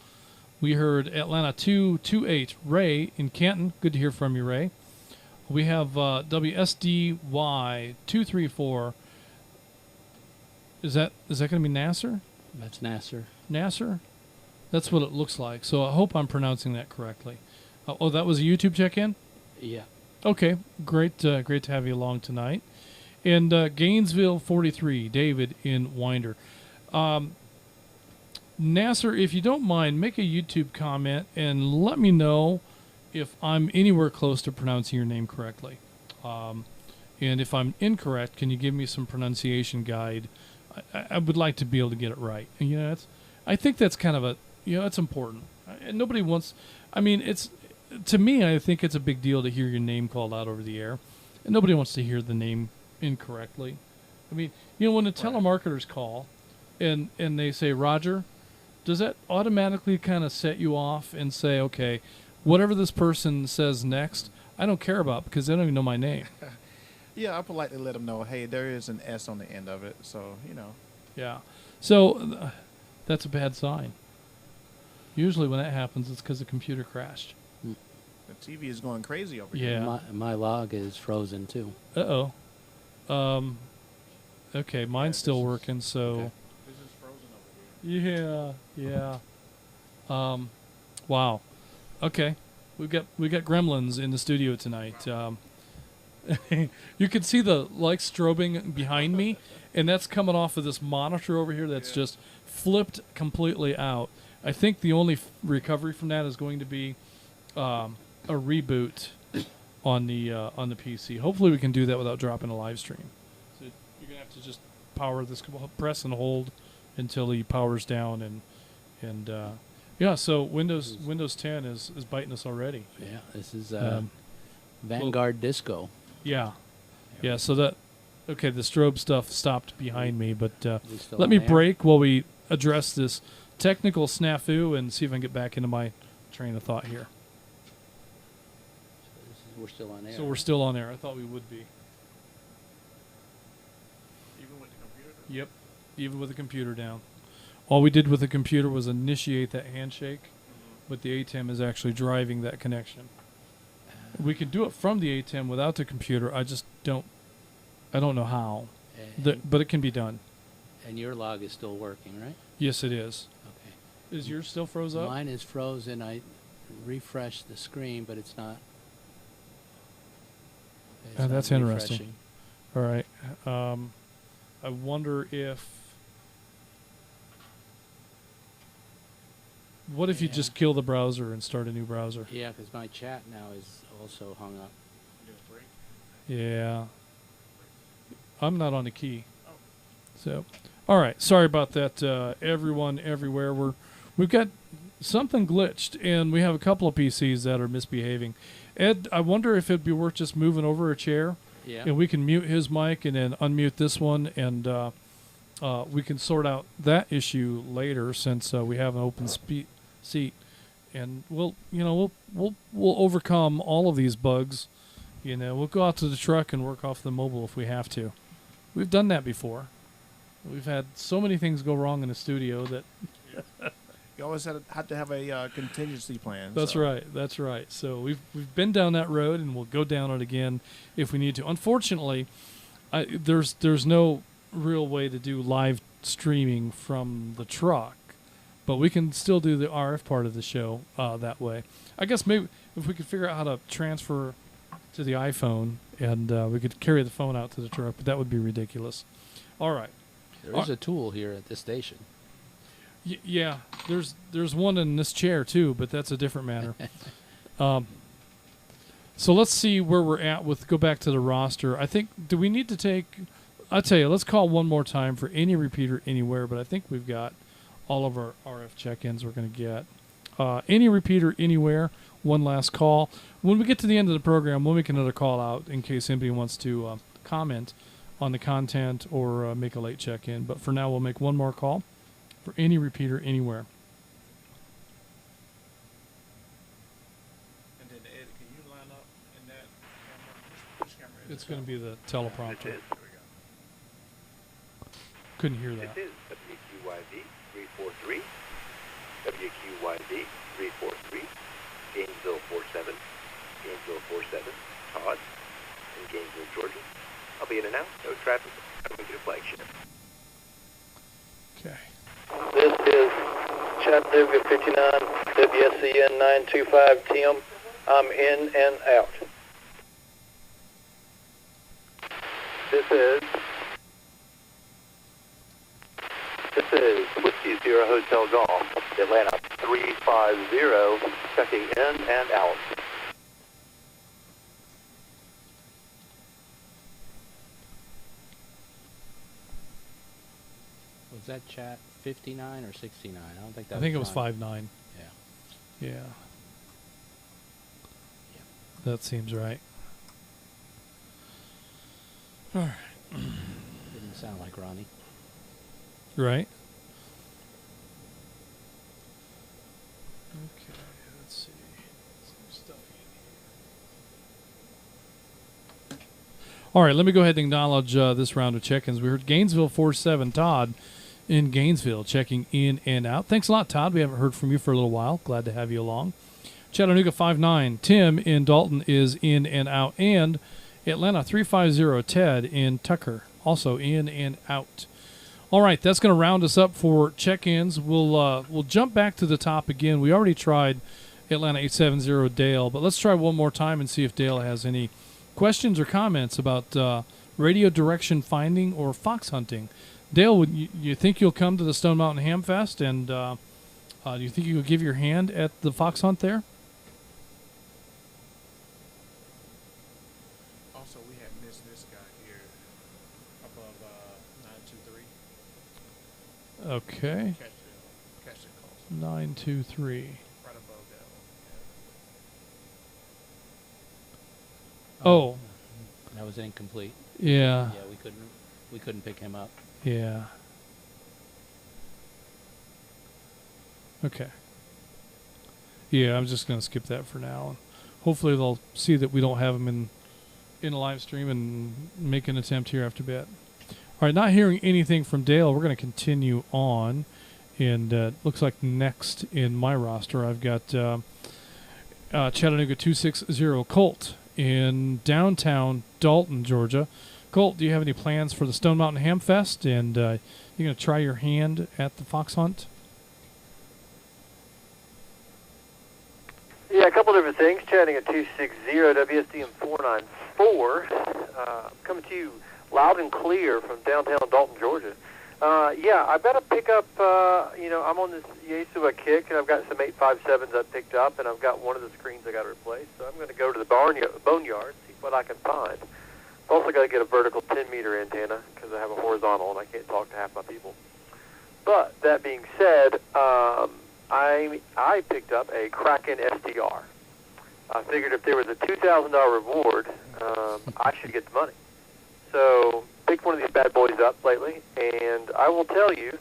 We heard Atlanta 228 Ray in Canton. Good to hear from you, Ray. We have WSDY 234. Is that going to be Nasser? That's Nasser. Nasser? That's what it looks like. So I hope I'm pronouncing that correctly. Oh, that was a YouTube check-in? Yeah. Okay, great to have you along tonight. And Gainesville 43, David in Winder. Nasser, if you don't mind, make a YouTube comment and let me know if I'm anywhere close to pronouncing your name correctly. And if I'm incorrect, can you give me some pronunciation guide? I would like to be able to get it right. And, I think that's kind of that's important. And nobody wants, to me, I think it's a big deal to hear your name called out over the air. And nobody wants to hear the name incorrectly. When the telemarketers call and they say, Roger, does that automatically kind of set you off and say, okay, whatever this person says next, I don't care about because they don't even know my name? Yeah, I politely let them know, hey, there is an S on the end of it, so you know. Yeah. So that's a bad sign. Usually when that happens, it's because the computer crashed. The TV is going crazy over Yeah. here. My log is frozen too. Uh-oh. Okay, mine's still working, so... Okay. This is frozen over here. Yeah. Wow. Okay. We got gremlins in the studio tonight. You can see the light strobing behind me, and that's coming off of this monitor over here that's just flipped completely out. I think the only recovery from that is going to be a reboot on the PC. Hopefully we can do that without dropping a live stream. So you're gonna have to just power this, press and hold until he powers down, and yeah. So Windows 10 is biting us already. Yeah, this is Vanguard Disco. Yeah. Yeah, so the strobe stuff stopped behind me, but We still let on me air? break while we address this technical snafu and see if I can get back into my train of thought here. We're still on air. So we're still on air. I thought we would be. Even with the computer? Yep, even with the computer down. All we did with the computer was initiate that handshake, but the ATEM is actually driving that connection. We could do it from the ATEM without the computer. I don't know how, but it can be done. And your log is still working, right? Yes, it is. Okay. Is yours still froze up? Mine is frozen. I refreshed the screen, but it's not. It's That's not interesting. refreshing. All right. I wonder if... What if you Yeah. just kill the browser and start a new browser? Yeah, because my chat now is also hung up. Yeah. I'm not on the key. So, all right. Sorry about that, everyone, everywhere. We've got something glitched, and we have a couple of PCs that are misbehaving. Ed, I wonder if it'd be worth just moving over a chair, Yeah. and we can mute his mic and then unmute this one, and we can sort out that issue later since we have an open seat, and we'll overcome all of these bugs. We'll go out to the truck and work off the mobile if we have to. We've done that before. We've had so many things go wrong in the studio that... You always have to have a contingency plan. That's so. right. That's right. So we've been down that road, and we'll go down it again if we need to. Unfortunately, there's no real way to do live streaming from the truck, but we can still do the RF part of the show that way. I guess maybe if we could figure out how to transfer to the iPhone, and we could carry the phone out to the truck, but that would be ridiculous. All right. There is a tool here at this station. Yeah, there's one in this chair too, but that's a different matter. So let's see where we're at go back to the roster. I think, do we need to take, I'll tell you, let's call one more time for any repeater anywhere, but I think we've got all of our RF check-ins we're going to get. Any repeater anywhere, one last call. When we get to the end of the program, we'll make another call out in case anybody wants to comment on the content or make a late check-in. But for now, we'll make one more call for any repeater anywhere. And then Ed, can you line up in that camera? Which camera is It's it? going to be the teleprompter. This is, Couldn't hear that. this is WQYD 343, WQYD 343, Gainesville 47, Gainesville 47, Todd, in Gainesville, Georgia. I'll be in and out, no traffic, coming to the flagship. Okay. This is Chattanooga 59, WSCN 925, Tim. I'm in and out. This is Whiskey Sierra Hotel Golf, Atlanta 350, checking in and out. Was that chat 59 or 69? I don't think that I think it was mine. 5.9. Yeah. Yeah. That seems right. All right. Didn't sound like Ronnie. Right? Okay, let's see. Some stuff in here. All right, let me go ahead and acknowledge this round of check-ins. We heard Gainesville 47, Todd in Gainesville, checking in and out. Thanks a lot, Todd. We haven't heard from you for a little while. Glad to have you along. Chattanooga 59, Tim in Dalton is in and out. And Atlanta 350, Ted in Tucker, also in and out. All right, that's going to round us up for check-ins. We'll jump back to the top again. We already tried Atlanta 870 Dale, but let's try one more time and see if Dale has any questions or comments about radio direction finding or fox hunting. Dale, would you think you'll come to the Stone Mountain Ham Fest, and do you think you'll give your hand at the fox hunt there? Also, we had missed this guy here above 923. Okay. Catch the calls. 923. Right above that one. Oh. That was incomplete. Yeah. Yeah, we couldn't pick him up. Yeah. Okay. Yeah, I'm just going to skip that for now. And hopefully they'll see that we don't have him in a live stream and make an attempt here after bit. All right, not hearing anything from Dale, we're going to continue on. And looks like next in my roster, I've got Chattanooga 260 Colt in downtown Dalton, Georgia. Colt, do you have any plans for the Stone Mountain Ham Fest? And you going to try your hand at the fox hunt? Yeah, a couple different things. Chatting at 260 WSDM 494. Coming to you loud and clear from downtown Dalton, Georgia. Yeah, I've got to pick up, I'm on this Yesua kick, and I've got some 857s I picked up, and I've got one of the screens I got to replace. So I'm going to go to the boneyard, see what I can find. I've also got to get a vertical 10-meter antenna because I have a horizontal, and I can't talk to half my people. But that being said, I picked up a Kraken SDR. I figured if there was a $2,000 reward, I should get the money. So picked one of these bad boys up lately, and I will tell you,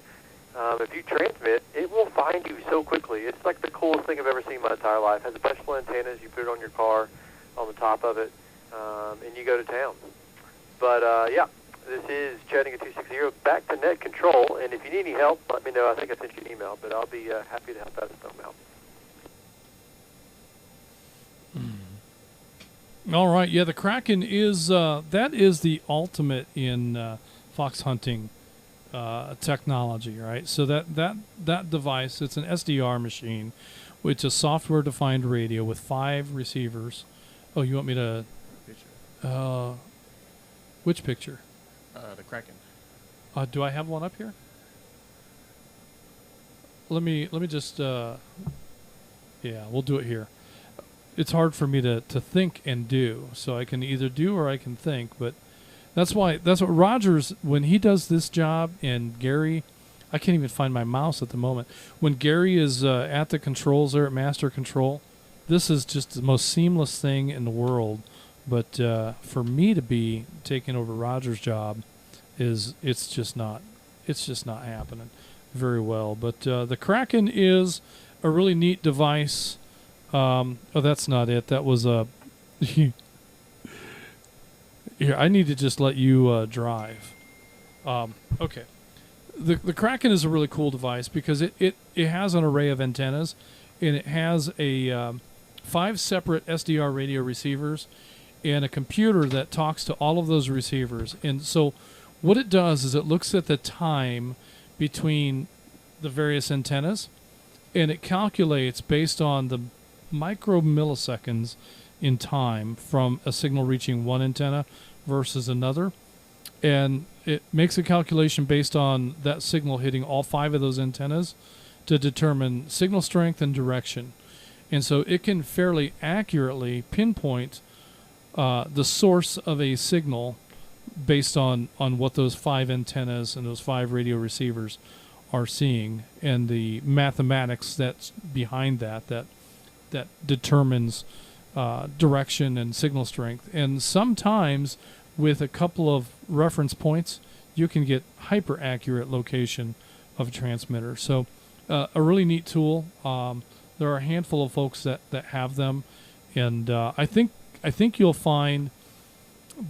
if you transmit, it will find you so quickly. It's like the coolest thing I've ever seen in my entire life. It has special antennas. You put it on your car, on the top of it, and you go to town. But, yeah, this is Chattanooga 260, back to net control, and if you need any help, let me know. I think I sent you an email, but I'll be happy to help out at Stone Mountain. All right, yeah, the Kraken is that is the ultimate in fox hunting technology, right? So that device, it's an SDR machine, which is a software-defined radio with 5 receivers. Oh, you want me to? Picture. Which picture? The Kraken. Do I have one up here? Let me just. Yeah, we'll do it here. It's hard for me to think and do, so I can either do or I can think. But that's what Rogers, when he does this job, and Gary, I can't even find my mouse at the moment. When Gary is at the controls there at Master Control, this is just the most seamless thing in the world. But for me to be taking over Rogers' job, it's just not happening very well. But the Kraken is a really neat device. Oh, that's not it. That was a. Here, I need to just let you drive. Okay. The Kraken is a really cool device because it has an array of antennas, and it has a 5 separate SDR radio receivers and a computer that talks to all of those receivers. And so what it does is it looks at the time between the various antennas, and it calculates based on the micromilliseconds in time from a signal reaching one antenna versus another. And it makes a calculation based on that signal hitting all 5 of those antennas to determine signal strength and direction. And so it can fairly accurately pinpoint the source of a signal based on what those 5 antennas and those 5 radio receivers are seeing, and the mathematics that's behind that determines direction and signal strength. And sometimes with a couple of reference points, you can get hyper accurate location of a transmitter. So a really neat tool. There are a handful of folks that have them, and I think you'll find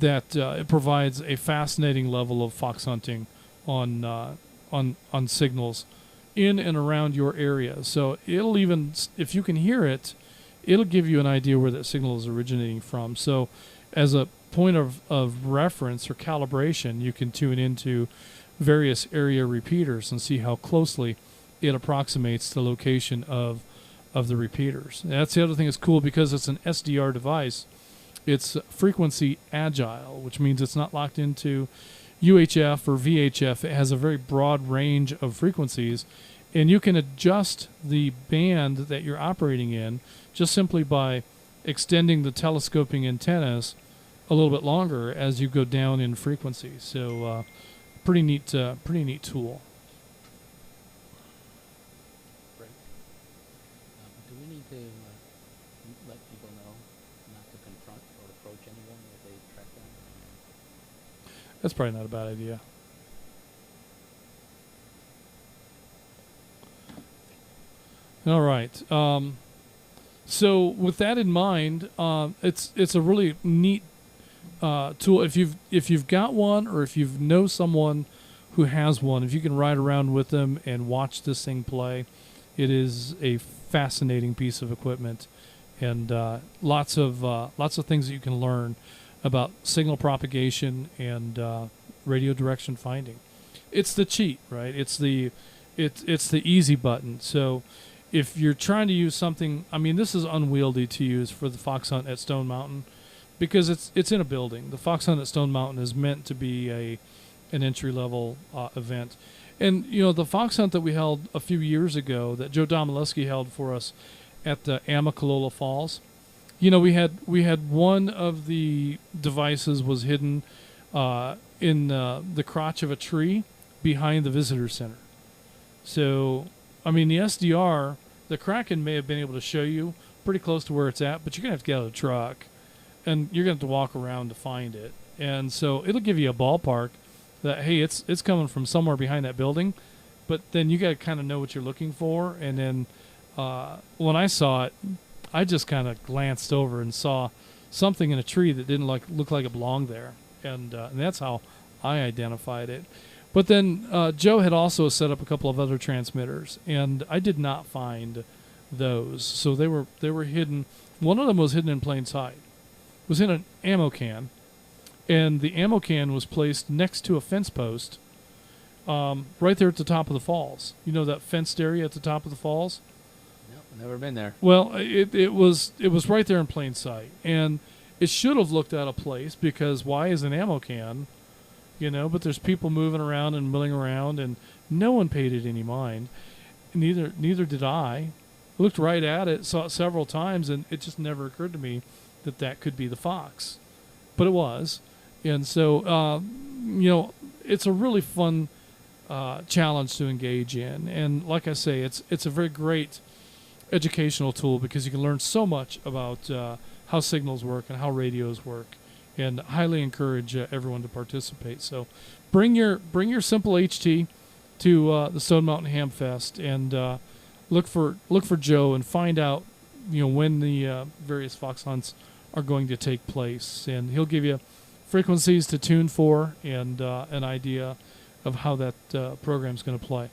that it provides a fascinating level of fox hunting on signals in and around your area. So it'll even, if you can hear it, it'll give you an idea where that signal is originating from. So as a point of reference or calibration, you can tune into various area repeaters and see how closely it approximates the location of the repeaters. And that's the other thing that's cool, because it's an SDR device. It's frequency agile, which means it's not locked into UHF or VHF. It has a very broad range of frequencies, and you can adjust the band that you're operating in just simply by extending the telescoping antennas a little bit longer as you go down in frequency. So pretty neat tool. Do we need to let people know not to confront or approach anyone if they track down? That's probably not a bad idea. All right. So with that in mind, it's a really neat tool. If you've got one, or if you know someone who has one, if you can ride around with them and watch this thing play, it is a fascinating piece of equipment, and lots of things that you can learn about signal propagation and radio direction finding. It's the cheat, right? It's the easy button. So if you're trying to use something, I mean, this is unwieldy to use for the fox hunt at Stone Mountain, because it's in a building. The fox hunt at Stone Mountain is meant to be an entry level event. And the fox hunt that we held a few years ago, that Joe Domaleski held for us at the Amicalola Falls, we had one of the devices was hidden in the crotch of a tree behind the visitor center. So, I mean, the SDR, the Kraken may have been able to show you pretty close to where it's at, but you're gonna have to get out of the truck, and you're gonna have to walk around to find it. And so it'll give you a ballpark that, hey, it's coming from somewhere behind that building, but then you got to kind of know what you're looking for. And then when I saw it, I just kind of glanced over and saw something in a tree that didn't look like it belonged there, and that's how I identified it. But then Joe had also set up a couple of other transmitters, and I did not find those. So they were hidden. One of them was hidden in plain sight. It was in an ammo can. And the ammo can was placed next to a fence post right there at the top of the falls. You know that fenced area at the top of the falls? Nope, never been there. Well, it was right there in plain sight. And it should have looked out of place, because why is an ammo can? But there's people moving around and milling around, and no one paid it any mind. Neither did I. Looked right at it, saw it several times, and it just never occurred to me that could be the fox. But it was. And so, it's a really fun challenge to engage in. And like I say, it's a very great educational tool, because you can learn so much about how signals work and how radios work, and highly encourage everyone to participate. So bring your simple HT to the Stone Mountain Ham Fest, and look for Joe, and find out when the various fox hunts are going to take place, and he'll give you frequencies to tune for, and an idea of how that program's going to play.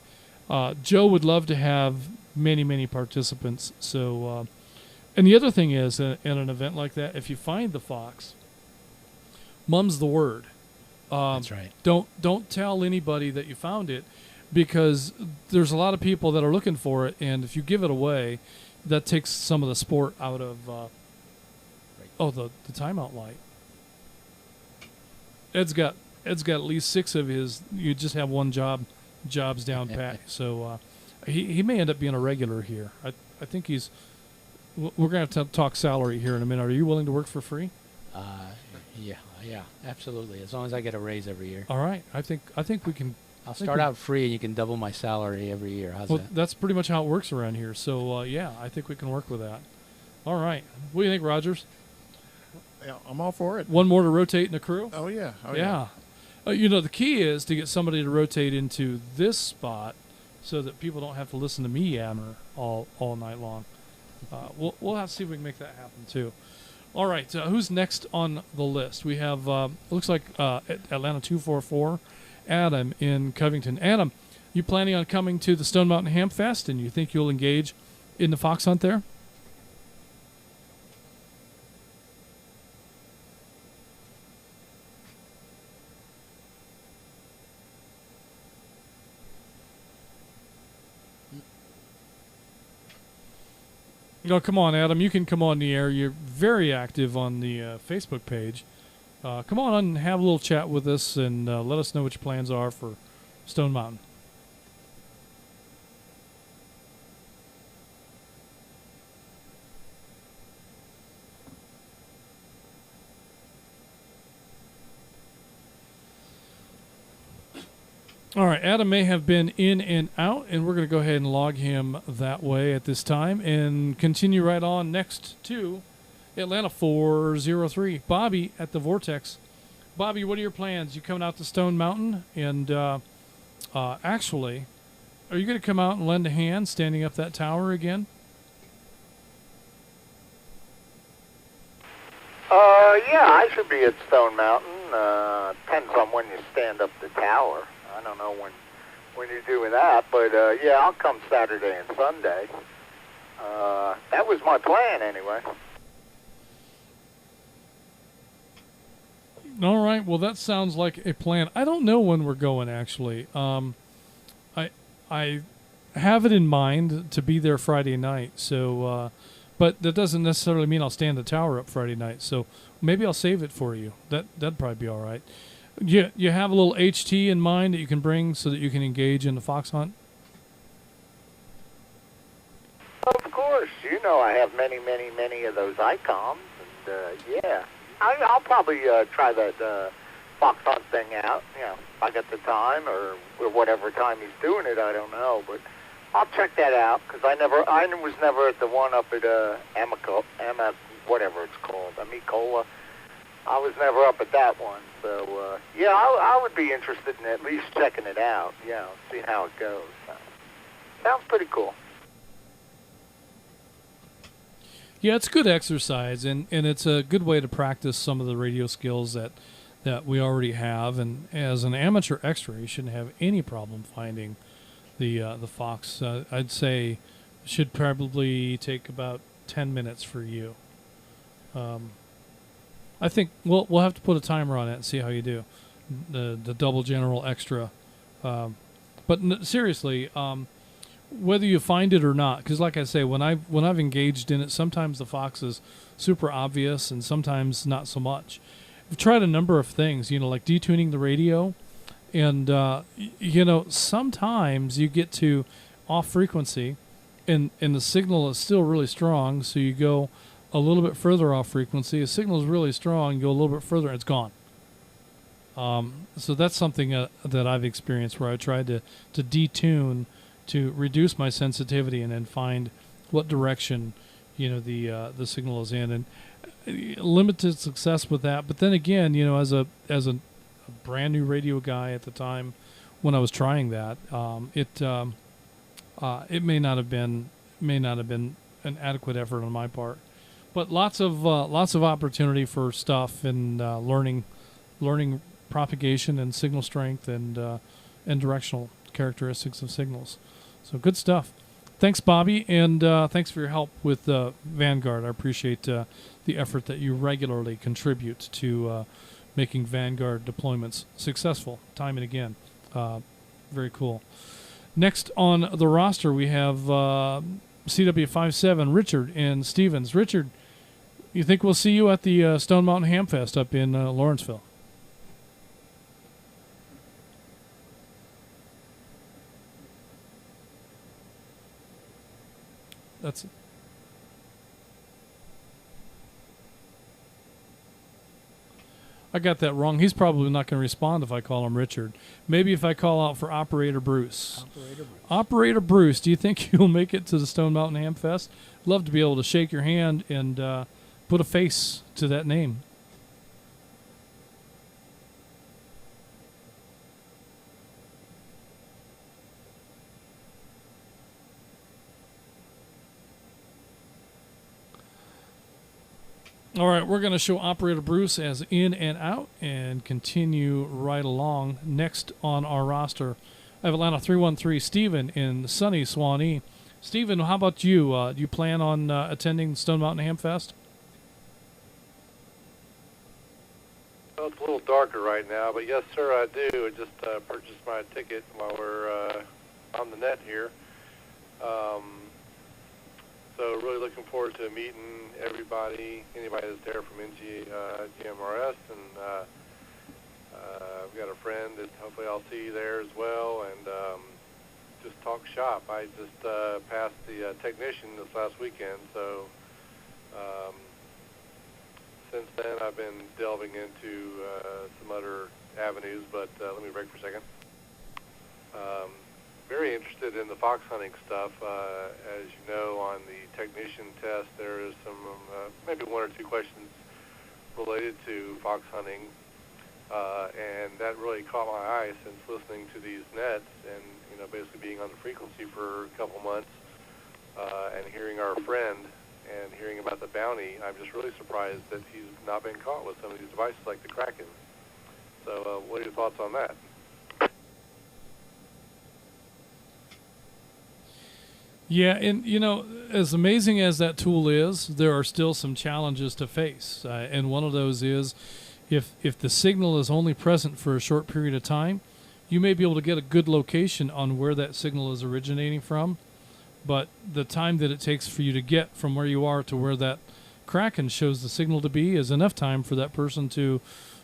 Joe would love to have many participants. So, and the other thing is, in an event like that, if you find the fox, mum's the word. That's right. Don't tell anybody that you found it, because there's a lot of people that are looking for it, and if you give it away, that takes some of the sport out of the timeout light. Ed's got at least 6 of his. You just have one jobs down pat. So he may end up being a regular here. I think he's. We're gonna have to talk salary here in a minute. Are you willing to work for free? Yeah, absolutely. As long as I get a raise every year. All right. I think we can. I'll start out free, and you can double my salary every year. How's that? That's pretty much how it works around here. So yeah, I think we can work with that. All right. What do you think, Rogers? Yeah, I'm all for it. One more to rotate in the crew? Oh, yeah. Yeah. The key is to get somebody to rotate into this spot, so that people don't have to listen to me yammer all night long. We'll have to see if we can make that happen too. All right, who's next on the list? We have looks like Atlanta 244, Adam in Covington. Adam, you planning on coming to the Stone Mountain Ham Fest, and you think you'll engage in the fox hunt there? Come on, Adam. You can come on the air. You're very active on the Facebook page. Come on and have a little chat with us and let us know what your plans are for Stone Mountain. All right, Adam may have been in and out, and we're going to go ahead and log him that way at this time and continue right on next to Atlanta 403. Bobby at the Vortex. Bobby, what are your plans? You coming out to Stone Mountain? And actually, are you going to come out and lend a hand standing up that tower again? Yeah, I should be at Stone Mountain. Depends on when you stand up the tower. I don't know when you're doing that, but yeah, I'll come Saturday and Sunday. That was my plan anyway. All right. Well, that sounds like a plan. I don't know when we're going actually. I have it in mind to be there Friday night. So, but that doesn't necessarily mean I'll stand the tower up Friday night. So maybe I'll save it for you. That'd probably be all right. You have a little HT in mind that you can bring so that you can engage in the fox hunt? Of course. You know I have many of those icons. And, yeah, I'll probably try that fox hunt thing out. You know, if I get the time or whatever time he's doing it, I don't know. But I'll check that out because I was never at the one up at whatever it's called, Amicola. I was never up at that one. So, yeah, I would be interested in at least checking it out, see how it goes. Sounds pretty cool. Yeah, it's good exercise, and it's a good way to practice some of the radio skills that we already have. And as an amateur extra, you shouldn't have any problem finding the fox. I'd say it should probably take about 10 minutes for you. I think we'll have to put a timer on it and see how you do. The double general extra, but seriously, whether you find it or not, because like I say, when I've engaged in it, sometimes the fox is super obvious and sometimes not so much. I've tried a number of things, like detuning the radio, and sometimes you get to off frequency, and the signal is still really strong, so you go a little bit further off frequency. The signal is really strong. You go a little bit further, and it's gone. So that's something that I've experienced where I tried to detune to reduce my sensitivity and then find what direction the signal is in, and limited success with that. But then again, as a brand new radio guy at the time when I was trying that, it may not have been an adequate effort on my part. But lots of opportunity for stuff and learning propagation and signal strength and directional characteristics of signals. So good stuff. Thanks, Bobby, and thanks for your help with Vanguard. I appreciate the effort that you regularly contribute to making Vanguard deployments successful time and again. Very cool. Next on the roster, we have CW57, Richard and Stevens. Richard, you think we'll see you at the Stone Mountain Ham Fest up in Lawrenceville? That's I got that wrong. He's probably not going to respond if I call him Richard. Maybe if I call out for Operator Bruce. Operator Bruce, do you think you'll make it to the Stone Mountain Ham Fest? Love to be able to shake your hand and put a face to that name. All right, we're going to show Operator Bruce as in and out and continue right along. Next on our roster, I have Atlanta 313 Stephen in sunny Swanee. Stephen, how about you? Do you plan on attending Stone Mountain Ham Fest? Well, it's a little darker right now, but yes, sir, I do. I just purchased my ticket while we're on the net here. So really looking forward to meeting everybody, anybody that's there from GMRS, and I've got a friend that hopefully I'll see there as well, and just talk shop. I just passed the technician this last weekend, so since then I've been delving into some other avenues, but let me break for a second. Very interested in the fox hunting stuff. As you know, on the technician test, there is some maybe one or two questions related to fox hunting, and that really caught my eye since listening to these nets and basically being on the frequency for a couple months and hearing our friend and hearing about the bounty. I'm just really surprised that he's not been caught with some of these devices like the Kraken. So, what are your thoughts on that? Yeah, and as amazing as that tool is, there are still some challenges to face. And one of those is if the signal is only present for a short period of time, you may be able to get a good location on where that signal is originating from, but the time that it takes for you to get from where you are to where that Kraken shows the signal to be is enough time for that person to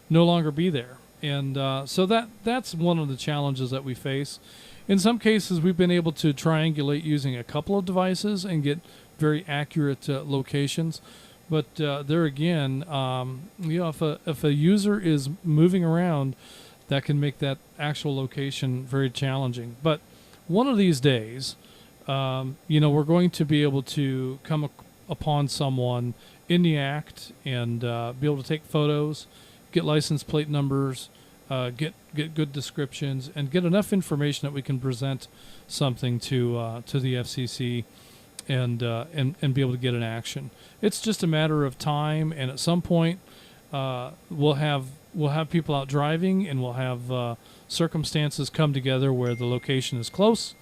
no longer be there. And so that's one of the challenges that we face. In some cases, we've been able to triangulate using a couple of devices and get very accurate locations. But there again, if a user is moving around, that can make that actual location very challenging. But one of these days, we're going to be able to come upon someone in the act and be able to take photos, get license plate numbers, get good descriptions, and get enough information that we can present something to the FCC and be able to get an action. It's just a matter of time, and at some point we'll have people out driving, and we'll have circumstances come together where the location is close,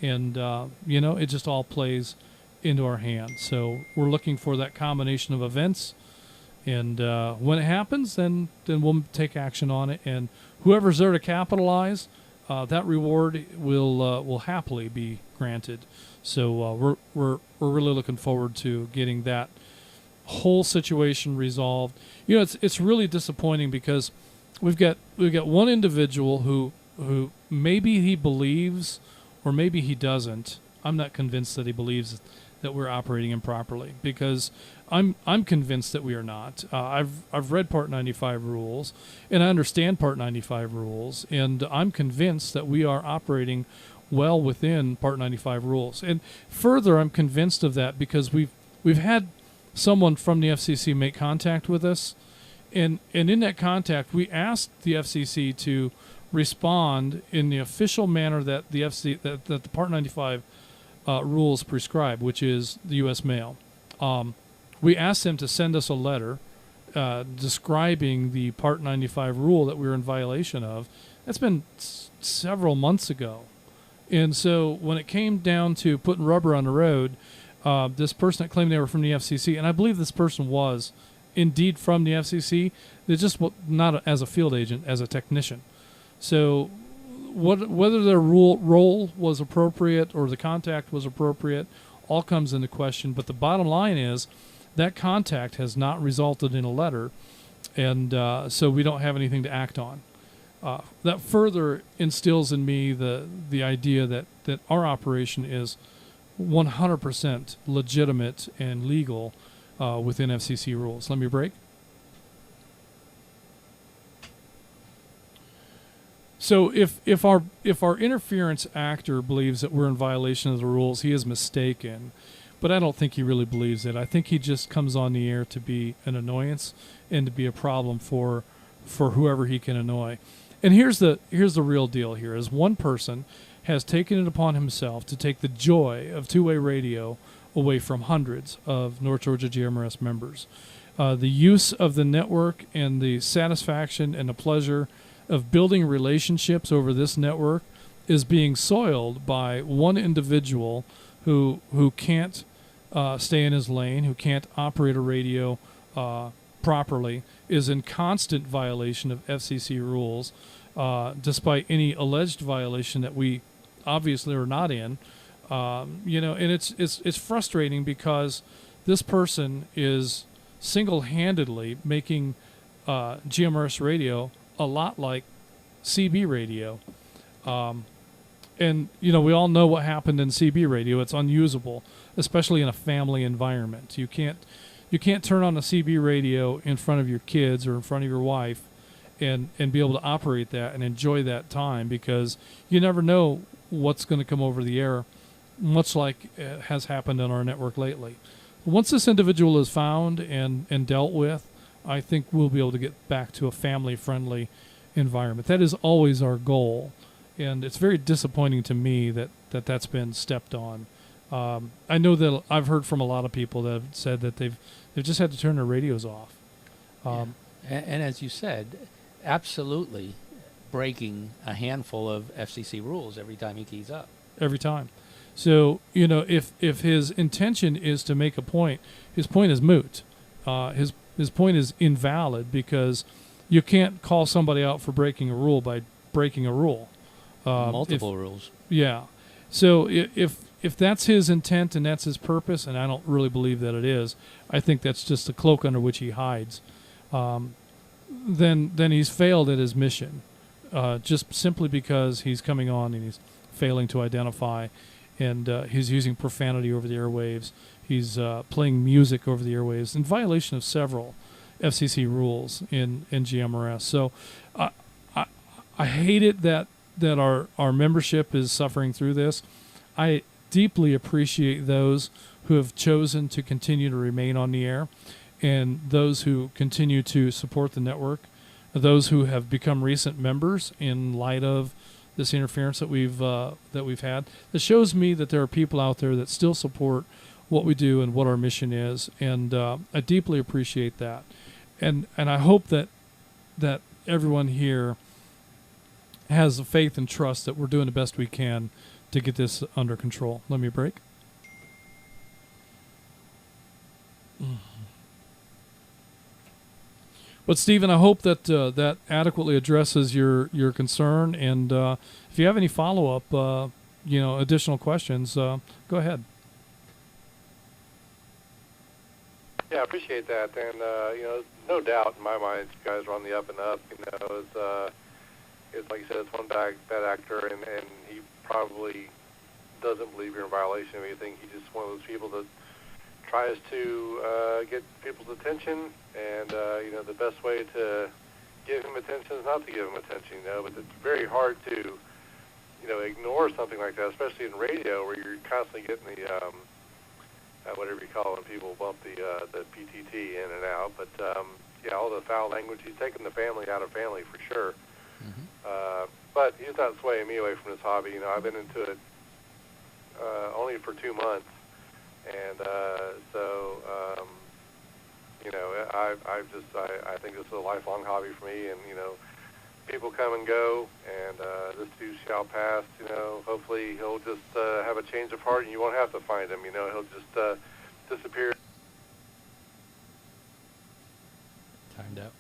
and it just all plays into our hands. So we're looking for that combination of events. And when it happens, then we'll take action on it. And whoever's there to capitalize, that reward will happily be granted. So we're really looking forward to getting that whole situation resolved. It's really disappointing because we've got one individual who maybe he believes or maybe he doesn't. I'm not convinced that he believes that we're operating improperly, because I'm convinced that we are not. I've read Part 95 rules, and I understand Part 95 rules, and I'm convinced that we are operating well within Part 95 rules. And further, I'm convinced of that because we've had someone from the FCC make contact with us, and in that contact, we asked the FCC to respond in the official manner that the that the Part 95 rules prescribe, which is the U.S. mail. We asked them to send us a letter describing the Part 95 rule that we were in violation of. That's been several months ago. And so when it came down to putting rubber on the road, this person that claimed they were from the FCC, and I believe this person was indeed from the FCC, they're just not as a field agent, as a technician. So whether their role was appropriate or the contact was appropriate all comes into question. But the bottom line is that contact has not resulted in a letter, and so we don't have anything to act on. That further instills in me the idea that our operation is 100% legitimate and legal within FCC rules. Let me break. So if our interference actor believes that we're in violation of the rules, he is mistaken. But I don't think he really believes it. I think he just comes on the air to be an annoyance and to be a problem for whoever he can annoy. And here's the real deal here is one person has taken it upon himself to take the joy of two-way radio away from hundreds of North Georgia GMRS members. The use of the network and the satisfaction and the pleasure of building relationships over this network is being soiled by one individual who can't stay in his lane, who can't operate a radio properly, is in constant violation of FCC rules, despite any alleged violation that we obviously are not in. And it's frustrating because this person is single-handedly making GMRS radio a lot like CB radio. And we all know what happened in CB radio. It's unusable, especially in a family environment. You can't turn on a CB radio in front of your kids or in front of your wife and be able to operate that and enjoy that time, because you never know what's going to come over the air, much like has happened on our network lately. Once this individual is found and dealt with, I think we'll be able to get back to a family-friendly environment. That is always our goal, and it's very disappointing to me that's been stepped on. I know that I've heard from a lot of people that have said that they've just had to turn their radios off. And as you said, absolutely breaking a handful of FCC rules every time he keys up. Every time. So, if his intention is to make a point, his point is moot. His point is invalid, because you can't call somebody out for breaking a rule by breaking a rule. Multiple rules. Yeah. So if that's his intent and that's his purpose, and I don't really believe that it is, I think that's just the cloak under which he hides. Then he's failed at his mission, just simply because he's coming on and he's failing to identify, and he's using profanity over the airwaves. He's playing music over the airwaves in violation of several FCC rules in GMRS. So I hate it that our membership is suffering through this. I deeply appreciate those who have chosen to continue to remain on the air, and those who continue to support the network, those who have become recent members in light of this interference that we've had. It shows me that there are people out there that still support what we do and what our mission is, and I deeply appreciate that. And I hope that everyone here has the faith and trust that we're doing the best we can to get this under control. Let me break. But Stephen, I hope that that adequately addresses your concern. And if you have any follow-up, additional questions, go ahead. Yeah, I appreciate that. And no doubt in my mind, you guys are on the up and up. It's like you said, it's one bad actor, and he probably doesn't believe you're in violation of anything. He's just one of those people that tries to get people's attention, and the best way to give him attention is not to give him attention. But it's very hard to ignore something like that, especially in radio, where you're constantly getting the whatever you call it when people bump the PTT in and out. But all the foul language, he's taken the family out of family for sure. Mm-hmm. But he's not swaying me away from this hobby. I've been into it only for 2 months, and I think this is a lifelong hobby for me. And people come and go, and this too shall pass. Hopefully he'll just have a change of heart, and you won't have to find him. He'll just disappear. Timed out.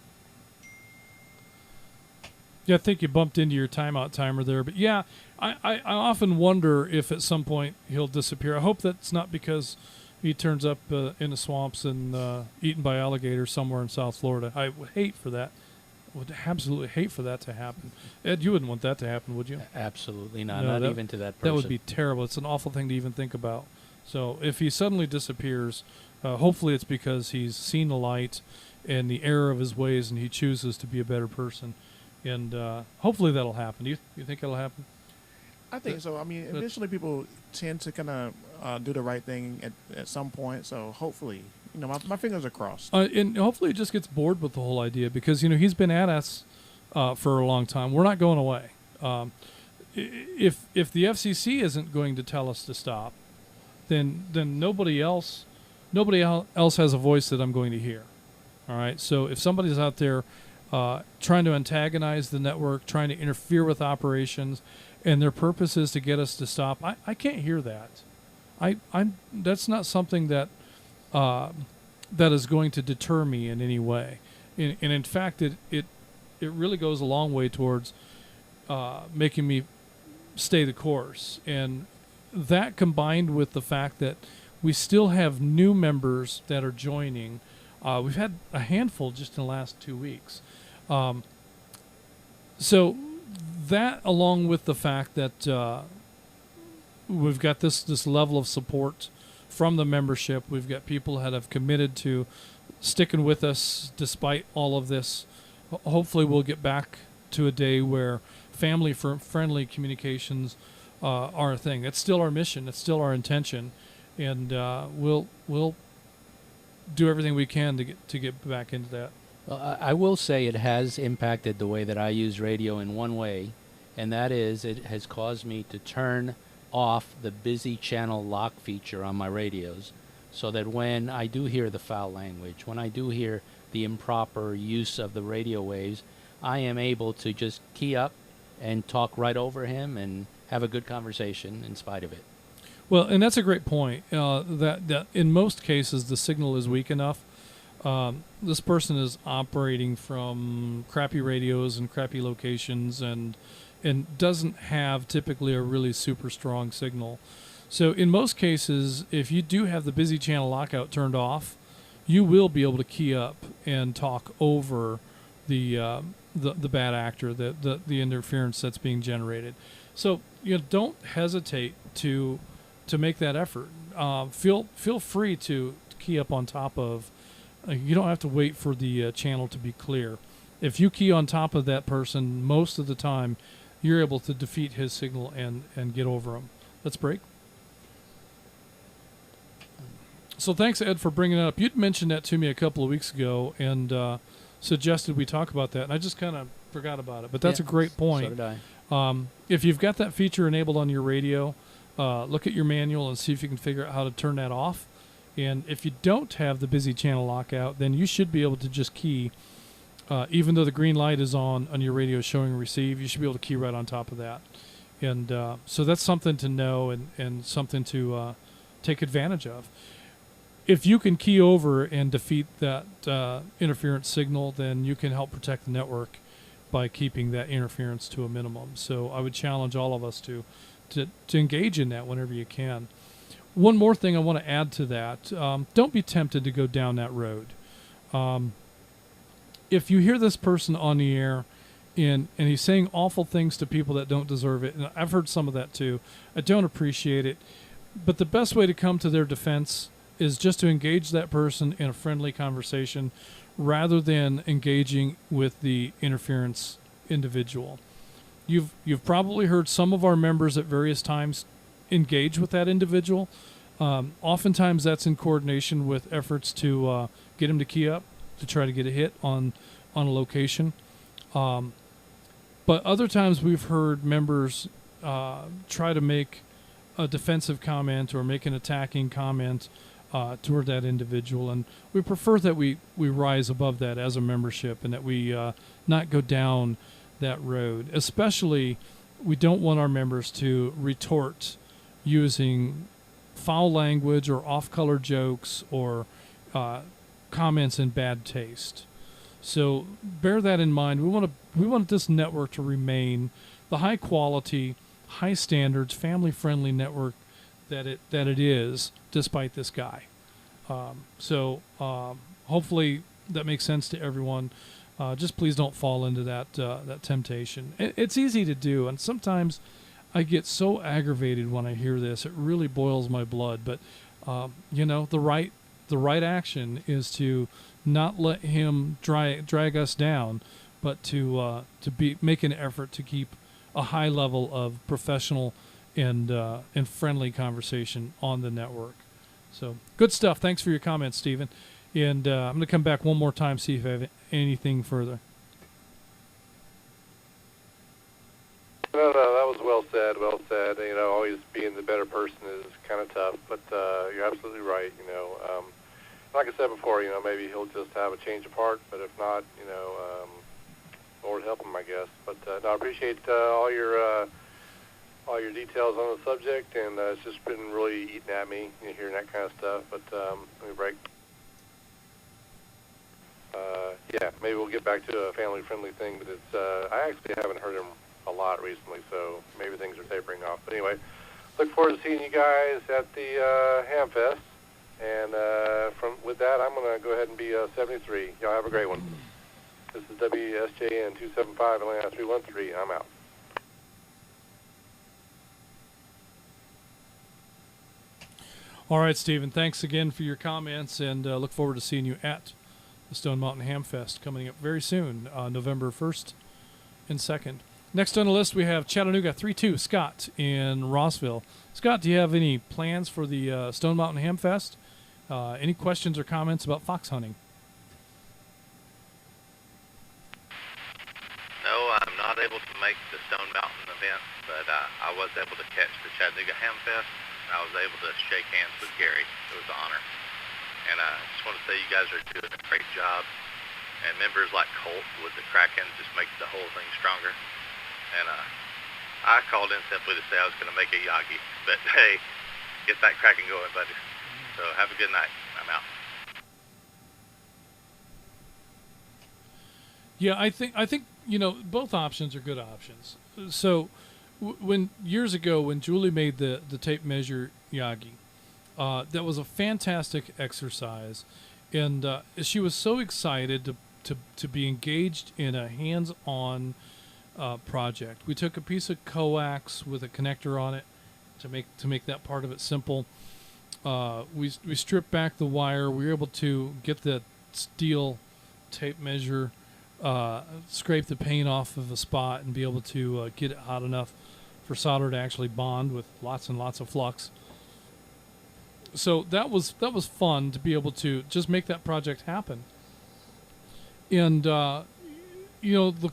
Yeah, I think you bumped into your timeout timer there. But yeah, I often wonder if at some point he'll disappear. I hope that's not because he turns up in the swamps and eaten by alligators somewhere in South Florida. I would hate for that. Would absolutely hate for that to happen. Ed, you wouldn't want that to happen, would you? Absolutely not. No, not even to that person. That would be terrible. It's an awful thing to even think about. So if he suddenly disappears, hopefully it's because he's seen the light and the error of his ways, and he chooses to be a better person. And hopefully that'll happen. Do you think it'll happen? I think so. I mean, eventually people tend to kind of do the right thing at some point. So hopefully, my fingers are crossed. And hopefully it just gets bored with the whole idea, because he's been at us for a long time. We're not going away. If the FCC isn't going to tell us to stop, then nobody else has a voice that I'm going to hear. All right. So if somebody's out there trying to antagonize the network, trying to interfere with operations, and their purpose is to get us to stop, I can't hear that. That's not something that that is going to deter me in any way. And in fact, it really goes a long way towards making me stay the course. And that, combined with the fact that we still have new members that are joining. We've had a handful just in the last 2 weeks. So that, along with the fact that we've got this level of support from the membership, we've got people that have committed to sticking with us despite all of this. Hopefully we'll get back to a day where family-friendly communications are a thing. It's still our mission. It's still our intention. And we'll do everything we can to get back into that. Well, I will say it has impacted the way that I use radio in one way, and that is it has caused me to turn off the busy channel lock feature on my radios, so that when I do hear the foul language, when I do hear the improper use of the radio waves, I am able to just key up and talk right over him and have a good conversation in spite of it. Well, and that's a great point. That in most cases the signal is weak enough. This person is operating from crappy radios and crappy locations, and doesn't have typically a really super strong signal. So in most cases, if you do have the busy channel lockout turned off, you will be able to key up and talk over the bad actor, the interference that's being generated. So don't hesitate to make that effort. Feel free to key up on top of. You don't have to wait for the channel to be clear. If you key on top of that person, most of the time, you're able to defeat his signal and get over him. Let's break. So thanks, Ed, for bringing it up. You'd mentioned that to me a couple of weeks ago and suggested we talk about that, and I just kind of forgot about it. But that's a great point. So did I. If you've got that feature enabled on your radio, look at your manual and see if you can figure out how to turn that off. And if you don't have the busy channel lockout, then you should be able to just key, even though the green light is on your radio showing receive, you should be able to key right on top of that. And so that's something to know and something to take advantage of. If you can key over and defeat that interference signal, then you can help protect the network by keeping that interference to a minimum. So I would challenge all of us to engage in that whenever you can. One more thing I want to add to that. Don't be tempted to go down that road. If you hear this person on the air and he's saying awful things to people that don't deserve it, and I've heard some of that too, I don't appreciate it. But the best way to come to their defense is just to engage that person in a friendly conversation rather than engaging with the interference individual. You've probably heard some of our members at various times engage with that individual. Oftentimes that's in coordination with efforts to get him to key up, to try to get a hit on a location. But other times we've heard members try to make a defensive comment or make an attacking comment toward that individual, and we prefer that we rise above that as a membership and that we not go down that road. Especially, we don't want our members to retort using foul language or off-color jokes or comments in bad taste. So bear that in mind. We want this network to remain the high quality, high standards, family-friendly network that it is, despite this guy. So hopefully that makes sense to everyone. Just please don't fall into that temptation. It's easy to do, and sometimes I get so aggravated when I hear this. It really boils my blood. But the right action is to not let him drag us down, but to make an effort to keep a high level of professional and friendly conversation on the network. So good stuff. Thanks for your comments, Stephen. And I'm going to come back one more time, see if I have anything further. No, that was well said. Well said. Always being the better person is kind of tough, but you're absolutely right. like I said before, maybe he'll just have a change of heart, but if not, Lord help him, I guess. But no, I appreciate all your details on the subject, and it's just been really eating at me, hearing that kind of stuff. But let me break. Yeah, maybe we'll get back to a family-friendly thing, but it's I actually haven't heard him a lot recently, so maybe things are tapering off. But anyway, look forward to seeing you guys at the Hamfest. And with that, I'm going to go ahead and be 73. Y'all have a great one. This is WSJN 275 Atlanta 313. I'm out. All right, Stephen, thanks again for your comments, and look forward to seeing you at the Stone Mountain Hamfest coming up very soon, November 1st and 2nd. Next on the list, we have Chattanooga 3-2, Scott in Rossville. Scott, do you have any plans for the Stone Mountain Hamfest? Any questions or comments about fox hunting? No, I'm not able to make the Stone Mountain event, but I was able to catch the Chattanooga Hamfest. I was able to shake hands with Gary. It was an honor. And I just want to say you guys are doing a great job. And members like Colt with the Kraken just make the whole thing stronger. And I called in simply to say I was going to make a Yagi. But hey, get that Kraken going, buddy. So have a good night. I'm out. Yeah, I think both options are good options. So when years ago when Julie made the tape measure Yagi, that was a fantastic exercise, and she was so excited to be engaged in a hands-on project. We took a piece of coax with a connector on it to make that part of it simple. We stripped back the wire. We were able to get the steel tape measure, scrape the paint off of a spot, and be able to get it hot enough for solder to actually bond with lots and lots of flux. So that was fun to be able to just make that project happen. And the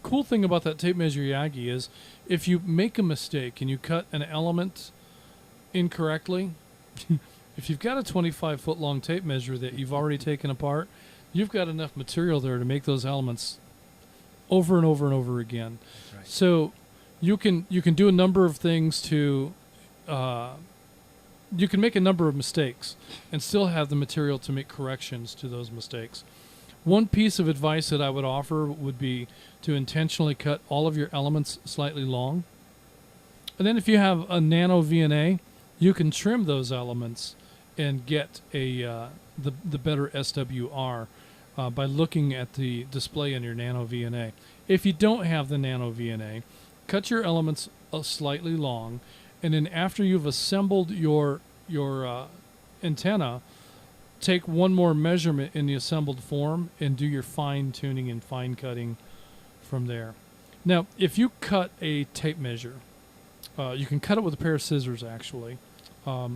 cool thing about that tape measure Yagi is if you make a mistake and you cut an element incorrectly, if you've got a 25-foot long tape measure that you've already taken apart, you've got enough material there to make those elements over and over and over again. Right. So you can do a number of things to you can make a number of mistakes and still have the material to make corrections to those mistakes. One piece of advice that I would offer would be to intentionally cut all of your elements slightly long. And then if you have a nano VNA, you can trim those elements and get the better SWR by looking at the display in your nano VNA. If you don't have the nano VNA, cut your elements slightly long, and then after you've assembled your antenna, take one more measurement in the assembled form and do your fine tuning and fine cutting from there. Now, if you cut a tape measure, you can cut it with a pair of scissors. Actually,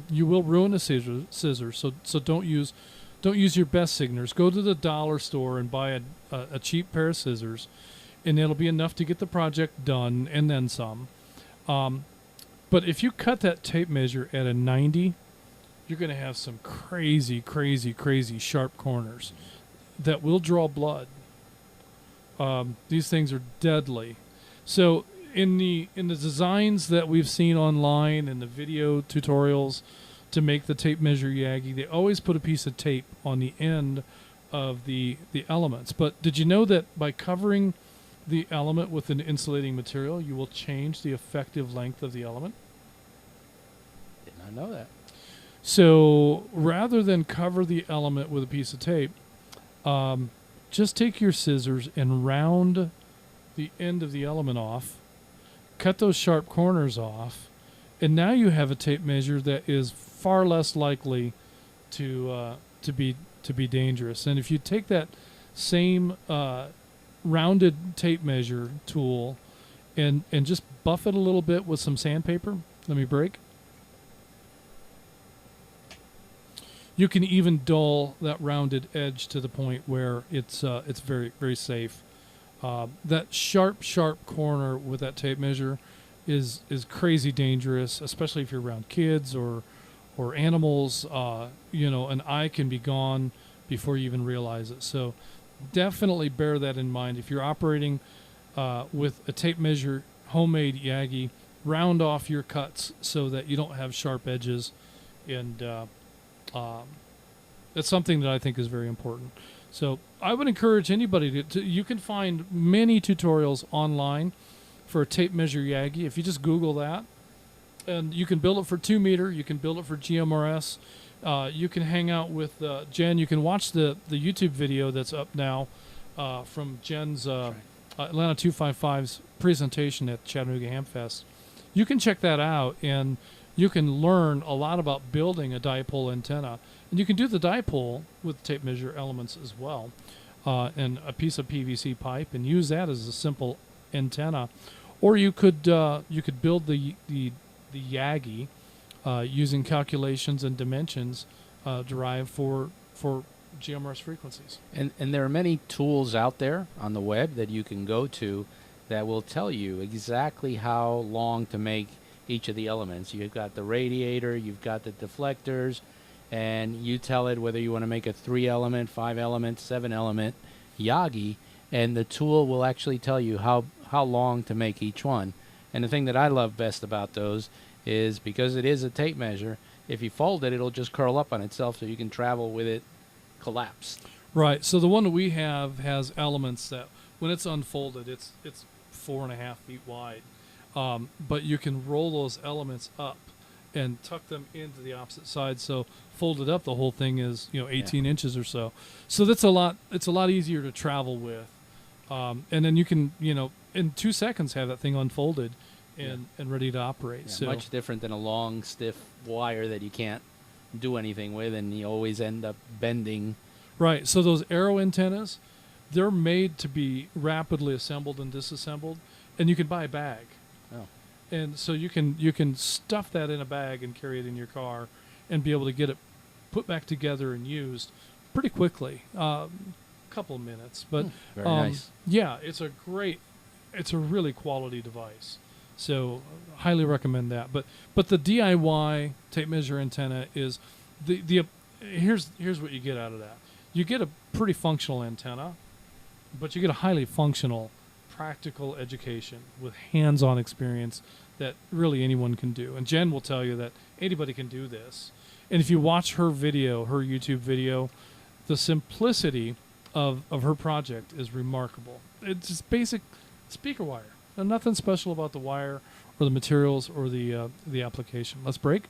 you will ruin the scissors. So don't use your best scissors. Go to the dollar store and buy a cheap pair of scissors, and it'll be enough to get the project done and then some. But if you cut that tape measure at a 90, you're going to have some crazy, crazy, crazy sharp corners that will draw blood. These things are deadly. So in the designs that we've seen online and the video tutorials to make the tape measure Yagi, they always put a piece of tape on the end of the elements. But did you know that by covering the element with an insulating material, you will change the effective length of the element? Did not know that. So rather than cover the element with a piece of tape, just take your scissors and round the end of the element off, cut those sharp corners off, and now you have a tape measure that is far less likely to be dangerous. And if you take that same rounded tape measure tool and just buff it a little bit with some sandpaper, let me break. You can even dull that rounded edge to the point where it's very, very safe. That sharp corner with that tape measure is crazy dangerous, especially if you're around kids or animals. An eye can be gone before you even realize it. So definitely bear that in mind. If you're operating with a tape measure, homemade Yagi, round off your cuts so that you don't have sharp edges, and that's something that I think is very important. So I would encourage anybody to you can find many tutorials online for a tape measure Yagi. If you just Google that, and you can build it for 2 meter, you can build it for GMRS. You can hang out with Jen. You can watch the YouTube video that's up now from Jen's Atlanta 255's presentation at Chattanooga Hamfest. You can check that out, and you can learn a lot about building a dipole antenna. And you can do the dipole with tape measure elements as well, and a piece of PVC pipe, and use that as a simple antenna. Or you could build the Yagi using calculations and dimensions derived for GMRS frequencies. And there are many tools out there on the web that you can go to that will tell you exactly how long to make each of the elements. You've got the radiator, you've got the deflectors, and you tell it whether you want to make a 3-element, 5-element, 7-element Yagi, and the tool will actually tell you how long to make each one. And the thing that I love best about those is because it is a tape measure, if you fold it, it'll just curl up on itself so you can travel with it collapsed. Right. So the one that we have has elements that when it's unfolded, it's 4.5 feet wide. But you can roll those elements up and tuck them into the opposite side. So folded up, the whole thing is 18 inches or so. So that's a lot. It's a lot easier to travel with. And then you can in 2 seconds have that thing unfolded and ready to operate. Yeah, so much different than a long, stiff wire that you can't do anything with, and you always end up bending. Right. So those arrow antennas, they're made to be rapidly assembled and disassembled, and you can buy a bag. Oh. And so you can stuff that in a bag and carry it in your car, and be able to get it put back together and used pretty quickly. Couple of minutes, but very nice. Yeah, it's a really quality device. So highly recommend that. But the DIY tape measure antenna is here's what you get out of that. You get a pretty functional antenna, but you get a highly functional, practical education with hands-on experience that really anyone can do. And Jen will tell you that anybody can do this. And if you watch her YouTube video, the simplicity of her project is remarkable. It's just basic speaker wire. And nothing special about the wire or the materials or the application. Let's break.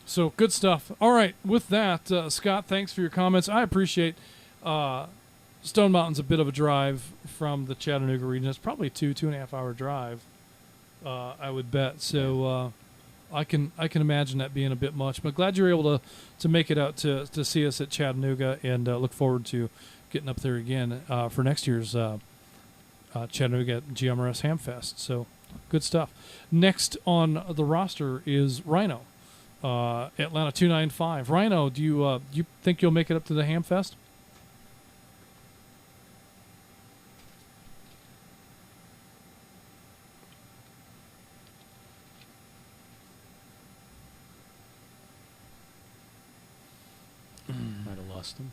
So good stuff. All right, with that, Scott, thanks for your comments. I appreciate Stone Mountain's a bit of a drive from the Chattanooga region. It's probably 2.5 hour drive, I would bet. So I can imagine that being a bit much. But glad you were able to make it out to see us at Chattanooga, and look forward to getting up there again for next year's Chattanooga GMRS Hamfest. So good stuff. Next on the roster is Rhino, Atlanta 295. Rhino, do you think you'll make it up to the Hamfest? Might have lost him.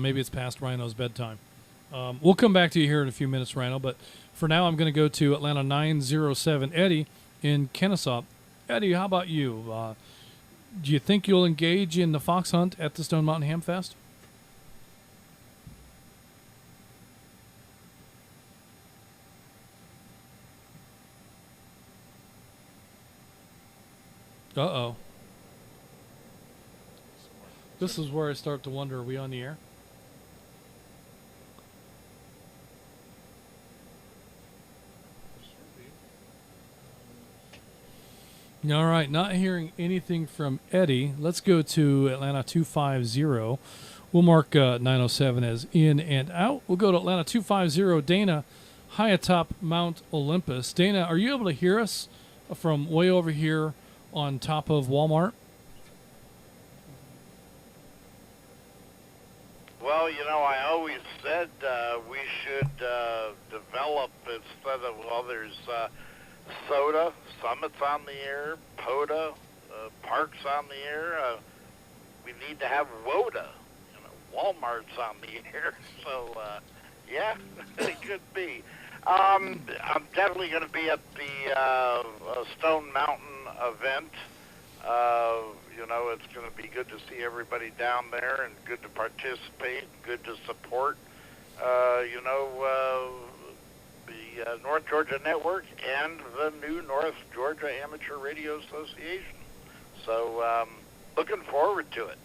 Maybe it's past Rhino's bedtime. We'll come back to you here in a few minutes, Rhino. But for now, I'm going to go to Atlanta 907, Eddie in Kennesaw. Eddie, how about you? Do you think you'll engage in the fox hunt at the Stone Mountain Hamfest? Uh-oh. This is where I start to wonder, are we on the air? All right, not hearing anything from Eddie. Let's go to Atlanta 250. We'll mark 907 as in and out. We'll go to Atlanta 250, Dana, high atop Mount Olympus. Dana, are you able to hear us from way over here on top of Walmart? Well, I always said we should develop, instead of others, Soda, Summit's on the air, POTA, Park's on the air. We need to have WODA. Walmart's on the air. So, yeah, it could be. I'm definitely going to be at the Stone Mountain event. It's going to be good to see everybody down there and good to participate, good to support, the North Georgia Network and the new North Georgia Amateur Radio Association. So, looking forward to it.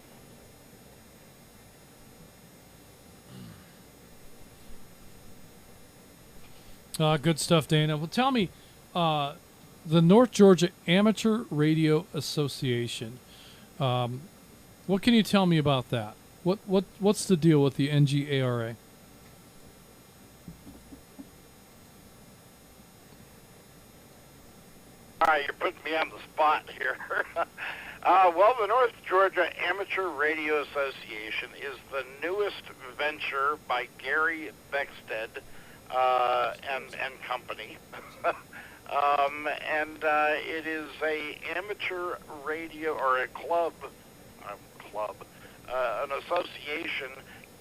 Good stuff, Dana. Well, tell me, the North Georgia Amateur Radio Association. What can you tell me about that? What's the deal with the NGARA? All right, you're putting me on the spot here. Well, the North Georgia Amateur Radio Association is the newest venture by Gary Beckstead and company. It is a amateur radio or a club, an association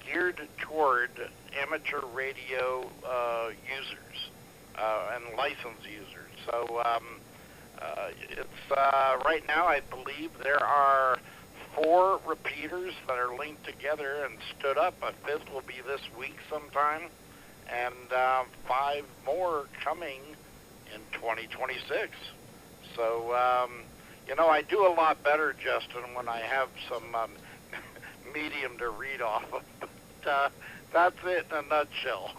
geared toward amateur radio users and license users. So it's right now, I believe there are 4 repeaters that are linked together and stood up. A 5th will be this week sometime, and 5 more coming in 2026. So, I do a lot better, Justin, when I have some medium to read off of. But that's it in a nutshell.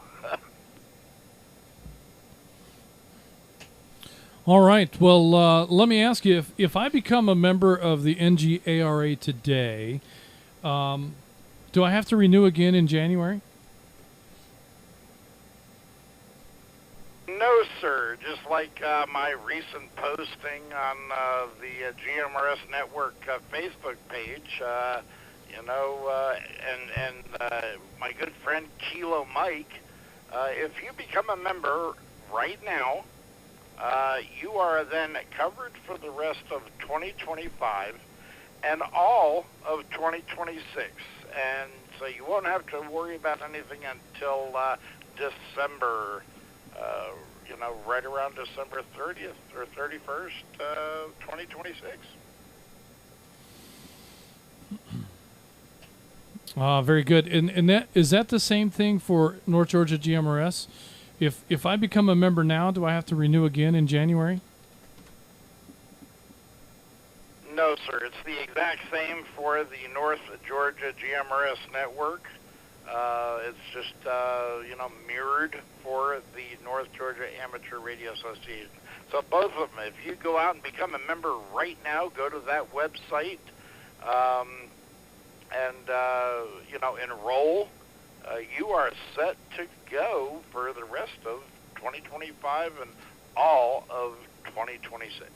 All right. Well, let me ask you, if I become a member of the NGARA today, do I have to renew again in January? No, sir. Just like my recent posting on the GMRS Network Facebook page, and my good friend Kilo Mike, if you become a member right now, you are then covered for the rest of 2025 and all of 2026. And so you won't have to worry about anything until December, right around December 30th or 31st, 2026. Very good. And that is that the same thing for North Georgia GMRS? If I become a member now, do I have to renew again in January? No, sir. It's the exact same for the North Georgia GMRS Network. It's just, mirrored for the North Georgia Amateur Radio Association. So both of them, if you go out and become a member right now, go to that website enroll. You are set to go for the rest of 2025 and all of 2026.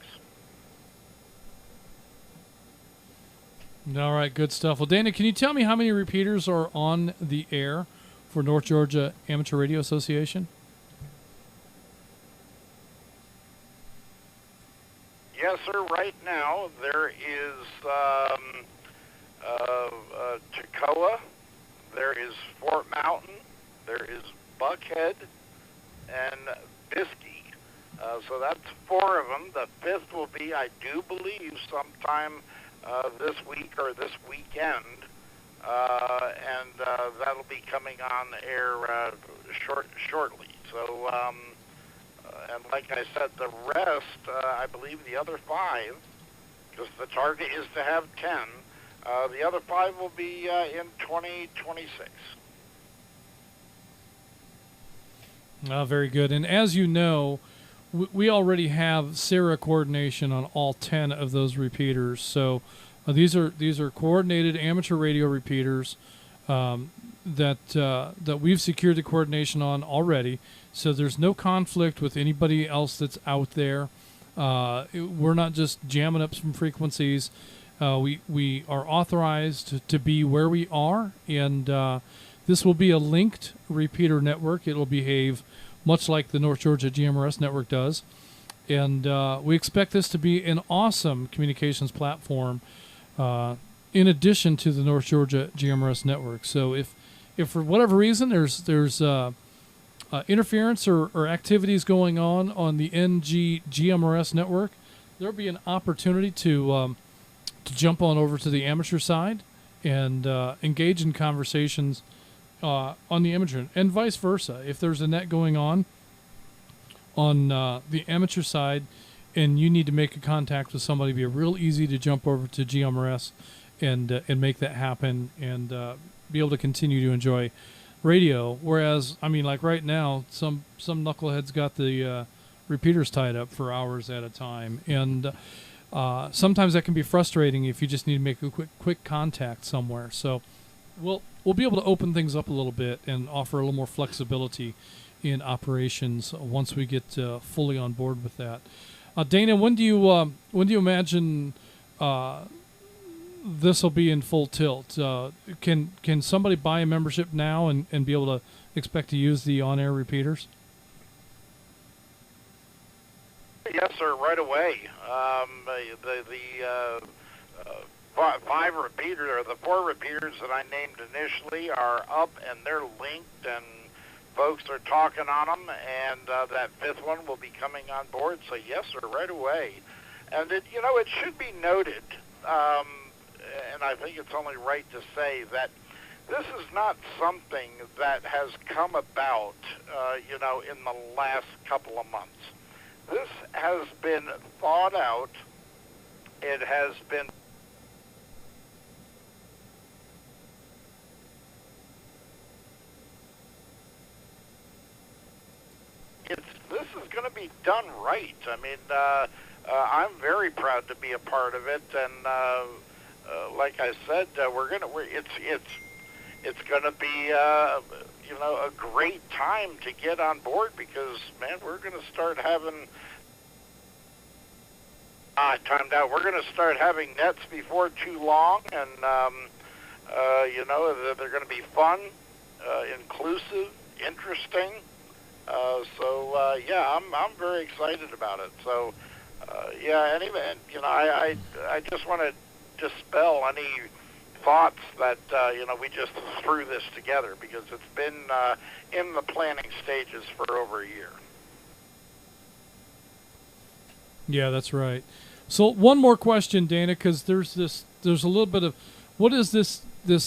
All right, good stuff. Well, Dana, can you tell me how many repeaters are on the air for North Georgia Amateur Radio Association? Yes, sir. Right now, there is Toccoa, there is Fort Mountain, there is Buckhead, and Biskie. So that's 4 of them. The 5th will be, I do believe, sometime this week or this weekend, and that'll be coming on air shortly. So, and like I said, the rest, I believe the other 5, because the target is to have 10, the other 5 will be in 2026. Very good. And as you know, we already have SARA coordination on all 10 of those repeaters. So these are coordinated amateur radio repeaters that we've secured the coordination on already. So there's no conflict with anybody else that's out there. We're not just jamming up some frequencies. We are authorized to be where we are, and this will be a linked repeater network. It will behave much like the North Georgia GMRS network does. And we expect this to be an awesome communications platform in addition to the North Georgia GMRS Network. So if for whatever reason there's interference or activities going on the NG GMRS Network, there'll be an opportunity to jump on over to the amateur side and engage in conversations on the amateur, and vice versa. If there's a net going on the amateur side and you need to make a contact with somebody, it'd be real easy to jump over to GMRS and make that happen and be able to continue to enjoy radio. Whereas, I mean, like right now, some knuckleheads got the repeaters tied up for hours at a time, and sometimes that can be frustrating if you just need to make a quick contact somewhere. So we'll be able to open things up a little bit and offer a little more flexibility in operations once we get fully on board with that. Dana, when do you imagine this will be in full tilt? Can somebody buy a membership now and be able to expect to use the on-air repeaters? Yes, sir, right away. Five repeaters, or the 4 repeaters that I named initially, are up and they're linked, and folks are talking on them, and that 5th one will be coming on board. So yes, sir, right away. And it should be noted, and I think it's only right to say that this is not something that has come about, in the last couple of months. This has been thought out. It has been this is going to be done right. I mean, I'm very proud to be a part of it, and like I said, it's going to be a great time to get on board, because man, we're going to start having timed out. We're going to start having nets before too long, and they're going to be fun, inclusive, interesting. I'm very excited about it. So, anyway, I just want to dispel any thoughts that, we just threw this together, because it's been in the planning stages for over a year. Yeah, that's right. So one more question, Dana, because there's a little bit of, what is this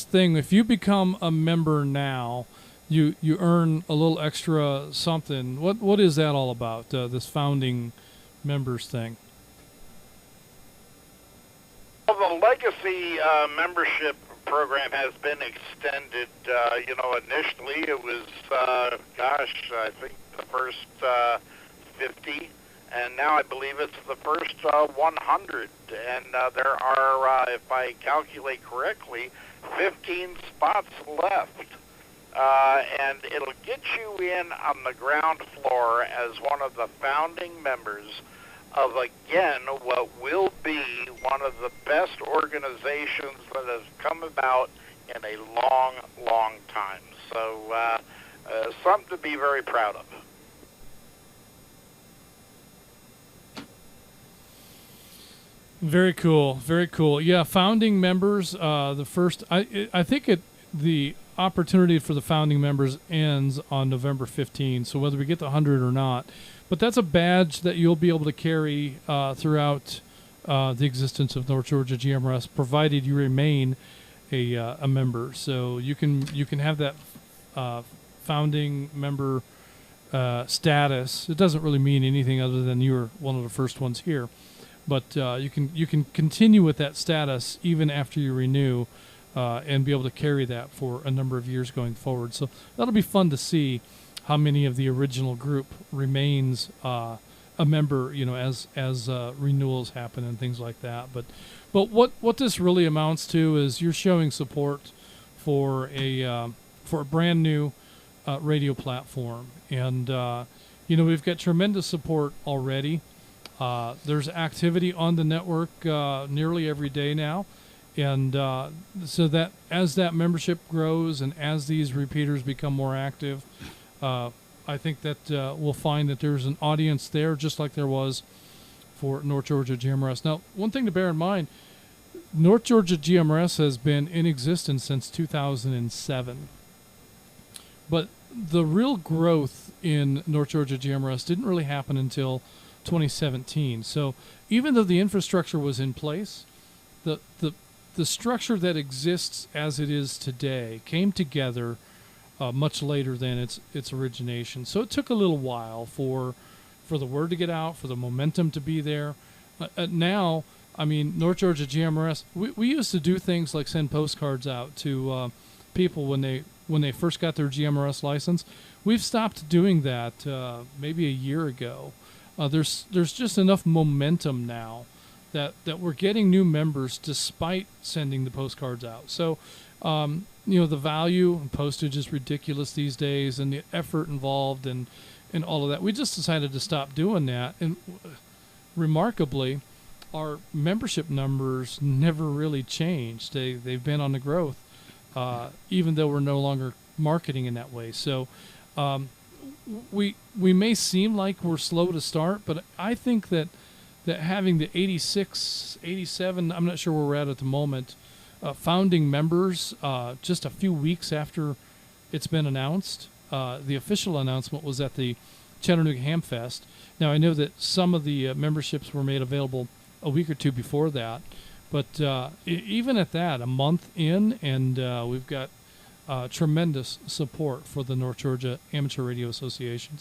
thing? If you become a member now, you earn a little extra something. What is that all about? This founding members thing? Well, the legacy membership program has been extended. Initially it was, I think the first 50, and now I believe it's the first 100. And there are, if I calculate correctly, 15 spots left. And it'll get you in on the ground floor as one of the founding members of, again, what will be one of the best organizations that has come about in a long, long time. So something to be very proud of. Very cool. Very cool. Yeah, founding members, the first, I think the opportunity for the founding members ends on November 15, so whether we get the 100 or not. But that's a badge that you'll be able to carry throughout the existence of North Georgia GMRS, provided you remain a member. So you can have that founding member status. It doesn't really mean anything other than you were one of the first ones here. But you can continue with that status even after you renew, and be able to carry that for a number of years going forward. So that'll be fun to see how many of the original group remains a member, as renewals happen and things like that. But what this really amounts to is you're showing support for a brand new radio platform, and we've got tremendous support already. There's activity on the network nearly every day now. And so that as that membership grows and as these repeaters become more active, I think that we'll find that there's an audience there, just like there was for North Georgia GMRS. Now, one thing to bear in mind, North Georgia GMRS has been in existence since 2007. But the real growth in North Georgia GMRS didn't really happen until 2017. So even though the infrastructure was in place, the structure that exists as it is today came together much later than its origination. So it took a little while for the word to get out, for the momentum to be there. Now, I mean, North Georgia GMRS, we used to do things like send postcards out to people when they first got their GMRS license. We've stopped doing that maybe a year ago. There's just enough momentum now that we're getting new members despite sending the postcards out. So, the value and postage is ridiculous these days, and the effort involved and all of that. We just decided to stop doing that. And remarkably, our membership numbers never really changed. They've been on the growth, even though we're no longer marketing in that way. So we may seem like we're slow to start, but I think that having the 86, 87, I'm not sure where we're at the moment, founding members just a few weeks after it's been announced. The official announcement was at the Chattanooga Hamfest. Now, I know that some of the memberships were made available a week or two before that, but even at that, a month in, and we've got tremendous support for the North Georgia Amateur Radio Association.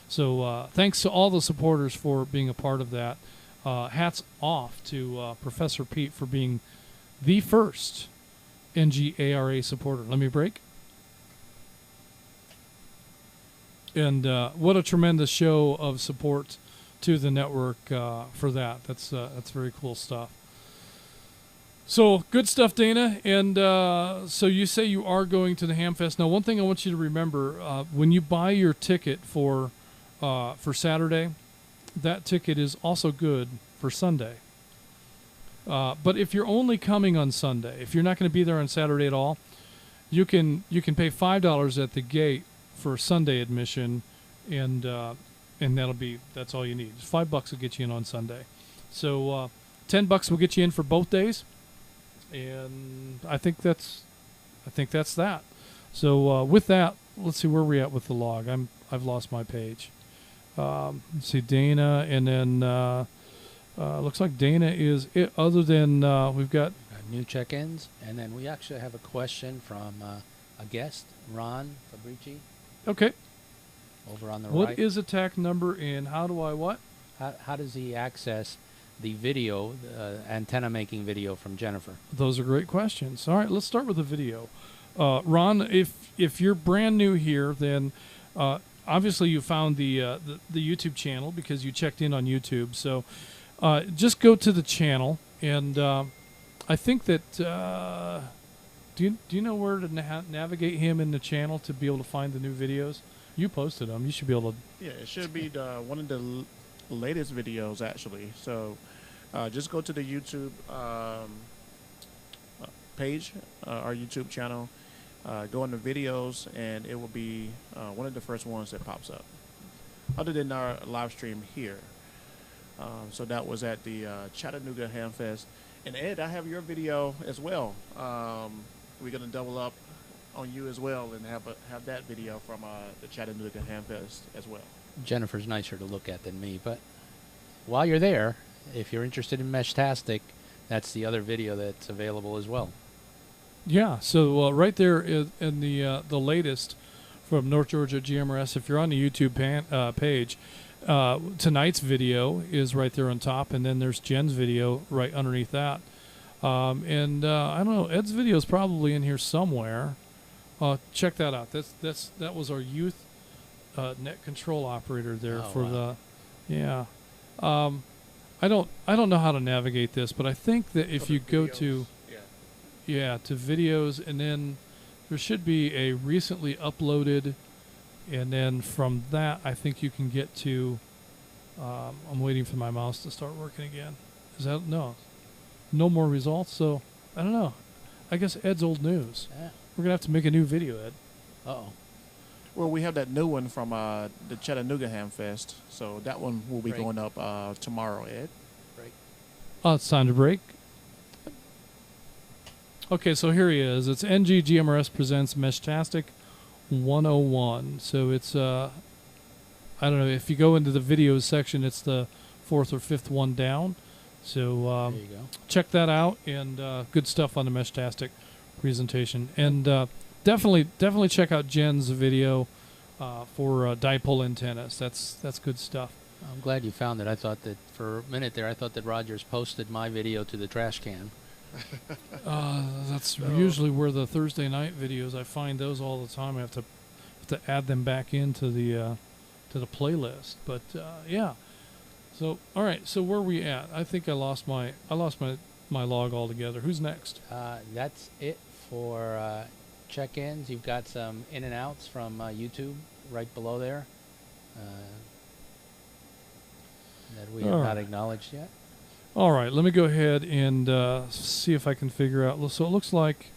So thanks to all the supporters for being a part of that. Hats off to Professor Pete for being the first NGARA supporter. Let me break. And what a tremendous show of support to the network for that. That's very cool stuff. So good stuff, Dana. And so you say you are going to the Hamfest. Now, one thing I want you to remember, when you buy your ticket for Saturday, that ticket is also good for Sunday. But if you're only coming on Sunday, if you're not going to be there on Saturday at all, you can pay $5 at the gate for Sunday admission, and that's all you need. Just $5 will get you in on Sunday. So $10 will get you in for both days, and I think that's that. So with that, let's see where we're at with the log. I've lost my page. Let's see, Dana, and then looks like Dana is it. Other than we've got new check-ins, and then we actually have a question from a guest, Ron Fabrici. Okay. Over on the right. What is attack number, and how do I what? How does he access the video, antenna making video from Jennifer? Those are great questions. All right, let's start with the video. Ron, if you're brand new here, then obviously you found the YouTube channel because you checked in on YouTube. So just go to the channel, and I think that do you know where to navigate him in the channel to be able to find the new videos? You posted them. You should be able to. Yeah, it should be one of the latest videos actually. So just go to the YouTube page, our YouTube channel. Go into videos, and it will be one of the first ones that pops up, other than our live stream here. So that was at the Chattanooga Hamfest. And Ed, I have your video as well. We're going to double up on you as well and have that video from the Chattanooga Hamfest as well. Jennifer's nicer to look at than me, but while you're there, if you're interested in Meshtastic, that's the other video that's available as well. Yeah, so right there in the latest from North Georgia GMRS, if you're on the YouTube page, tonight's video is right there on top, and then there's Jen's video right underneath that. And I don't know, Ed's video is probably in here somewhere. Check that out. That was our youth net control operator there yeah. I don't know how to navigate this, but I think that if you go to to videos, and then there should be a recently uploaded, and then from that I think you can get to I'm waiting for my mouse to start working again. Is that no more results? So I don't know. I guess Ed's old news. Yeah. We're gonna have to make a new video, Ed. Uh-oh. Well, we have that new one from the Chattanooga Ham Fest, so that one will be Right. going up tomorrow, Ed. It's time to break. Okay, so here he is. It's NG GMRS presents Meshtastic 101. So it's I don't know, if you go into the videos section, it's the fourth or fifth one down. So There you go. check that out, and good stuff on the Meshtastic presentation. And definitely check out Jen's video for dipole antennas. That's good stuff. I'm glad you found it. I thought that for a minute there, I thought that Rogers posted my video to the trash can. That's usually where the Thursday night videos, I find those all the time. I have to add them back into the playlist. But yeah. So all right. So where are we at? I think I lost my log altogether. Who's next? That's it for check-ins. You've got some in and outs from YouTube right below there that we have All not right. acknowledged yet. All right. Let me go ahead and see if I can figure out. So it looks like.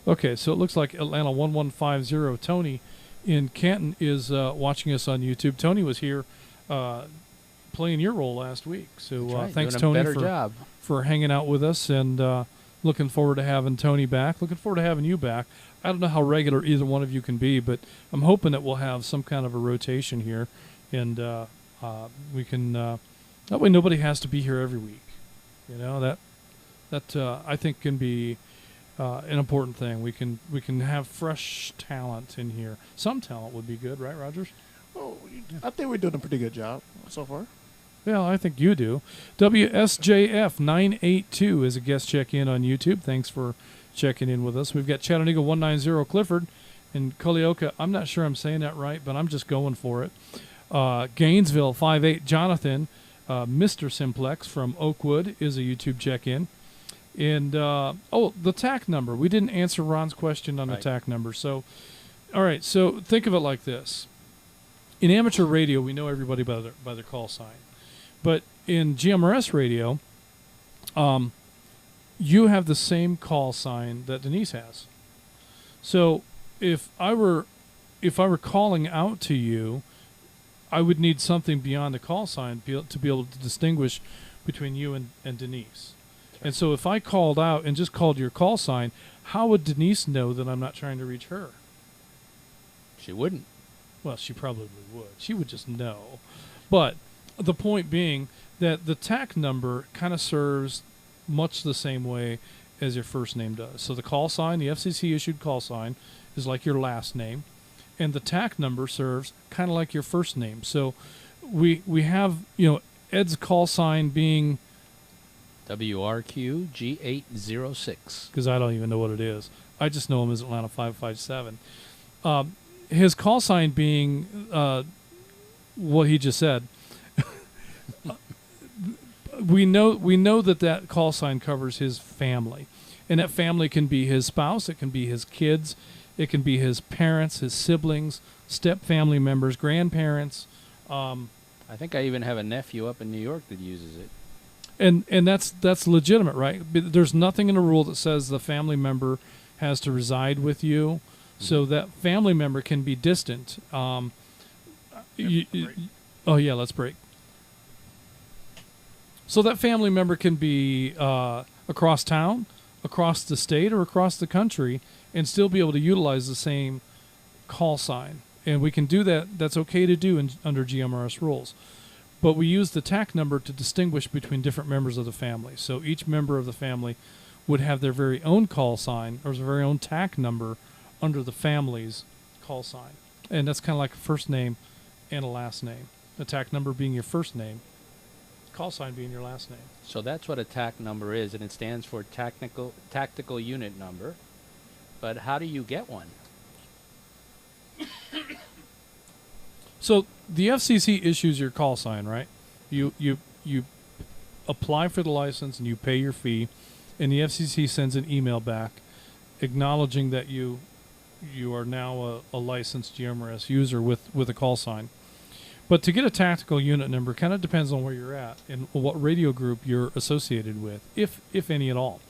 Okay, so it looks like Atlanta 1150 Tony in Canton is watching us on YouTube. Tony was here playing your role last week. So That's right, thanks, doing a Tony, better job. for hanging out with us, and looking forward to having Tony back. Looking forward to having you back. I don't know how regular either one of you can be, but I'm hoping that we'll have some kind of a rotation here, and we can that way nobody has to be here every week. You know, that I think can be an important thing. We can have fresh talent in here. Some talent would be good, right, Rogers? Oh, I think we're doing a pretty good job so far. Yeah, I think you do. WSJF982 is a guest check-in on YouTube. Thanks for checking in with us. We've got Chattanooga 190 Clifford and Culleoka. I'm not sure I'm saying that right, but I'm just going for it. Gainesville 58 Jonathan, Mr. Simplex from Oakwood is a YouTube check-in. And, the TAC number. We didn't answer Ron's question on the TAC number. So, all right, so think of it like this. In amateur radio, we know everybody by their call sign. But in GMRS radio, you have the same call sign that Denise has. So if I were calling out to you, I would need something beyond the call sign to be able to distinguish between you and Denise. And so if I called out and just called your call sign, how would Denise know that I'm not trying to reach her? She wouldn't. Well, she probably would. She would just know. But the point being that the TAC number kind of serves much the same way as your first name does. So the call sign, the FCC issued call sign, is like your last name, and the TAC number serves kind of like your first name. So we have, Ed's call sign being WRQ G806. Because I don't even know what it is. I just know him as Atlanta 557. His call sign being what he just said. We know that call sign covers his family, and that family can be his spouse, it can be his kids, it can be his parents, his siblings, step family members, grandparents. I think I even have a nephew up in New York that uses it. And that's legitimate, right? There's nothing in the rule that says the family member has to reside with you, so that family member can be distant. Oh yeah, let's break. So that family member can be across town, across the state, or across the country, and still be able to utilize the same call sign. And we can do that. That's okay to do under GMRS rules. But we use the TAC number to distinguish between different members of the family. So each member of the family would have their very own call sign or their very own TAC number under the family's call sign. And that's kind of like a first name and a last name. The TAC number being your first name, call sign being your last name. So that's what a TAC number is, and it stands for Tactical Unit Number. But how do you get one? So the FCC issues your call sign, right? You apply for the license and you pay your fee, and the FCC sends an email back acknowledging that you are now a licensed GMRS user with a call sign. But to get a tactical unit number kind of depends on where you're at and what radio group you're associated with, if any at all.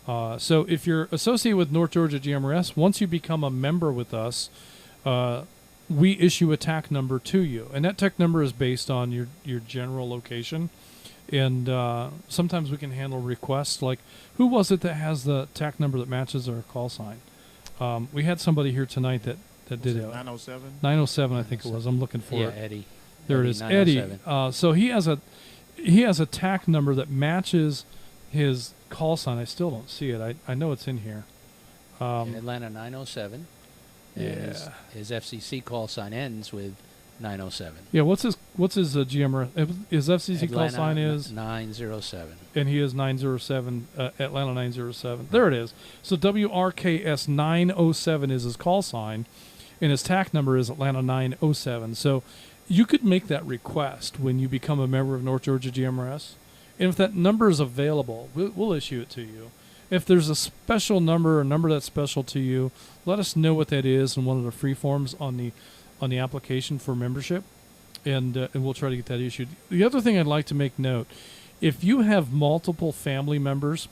So if you're associated with North Georgia GMRS, once you become a member with us, we issue a TAC number to you, and that TAC number is based on your general location. And sometimes we can handle requests like, who was it that has the TAC number that matches our call sign? We had somebody here tonight that did it. 907? 907, I think it was. I'm looking for Yeah, it. Eddie. There it is, Eddie. So he has a TAC number that matches his call sign. I still don't see it. I know it's in here. In Atlanta 907. Yeah. His FCC call sign ends with 907. Yeah, what's his GMRS? His FCC Atlanta call sign is 907. And he is 907, Atlanta 907. There it is. So WRKS 907 is his call sign, and his TAC number is Atlanta 907. So you could make that request when you become a member of North Georgia GMRS. And if that number is available, we'll issue it to you. If there's a special number, a number that's special to you, let us know what that is in one of the free forms on the application for membership, and we'll try to get that issued. The other thing I'd like to make note, if you have multiple family members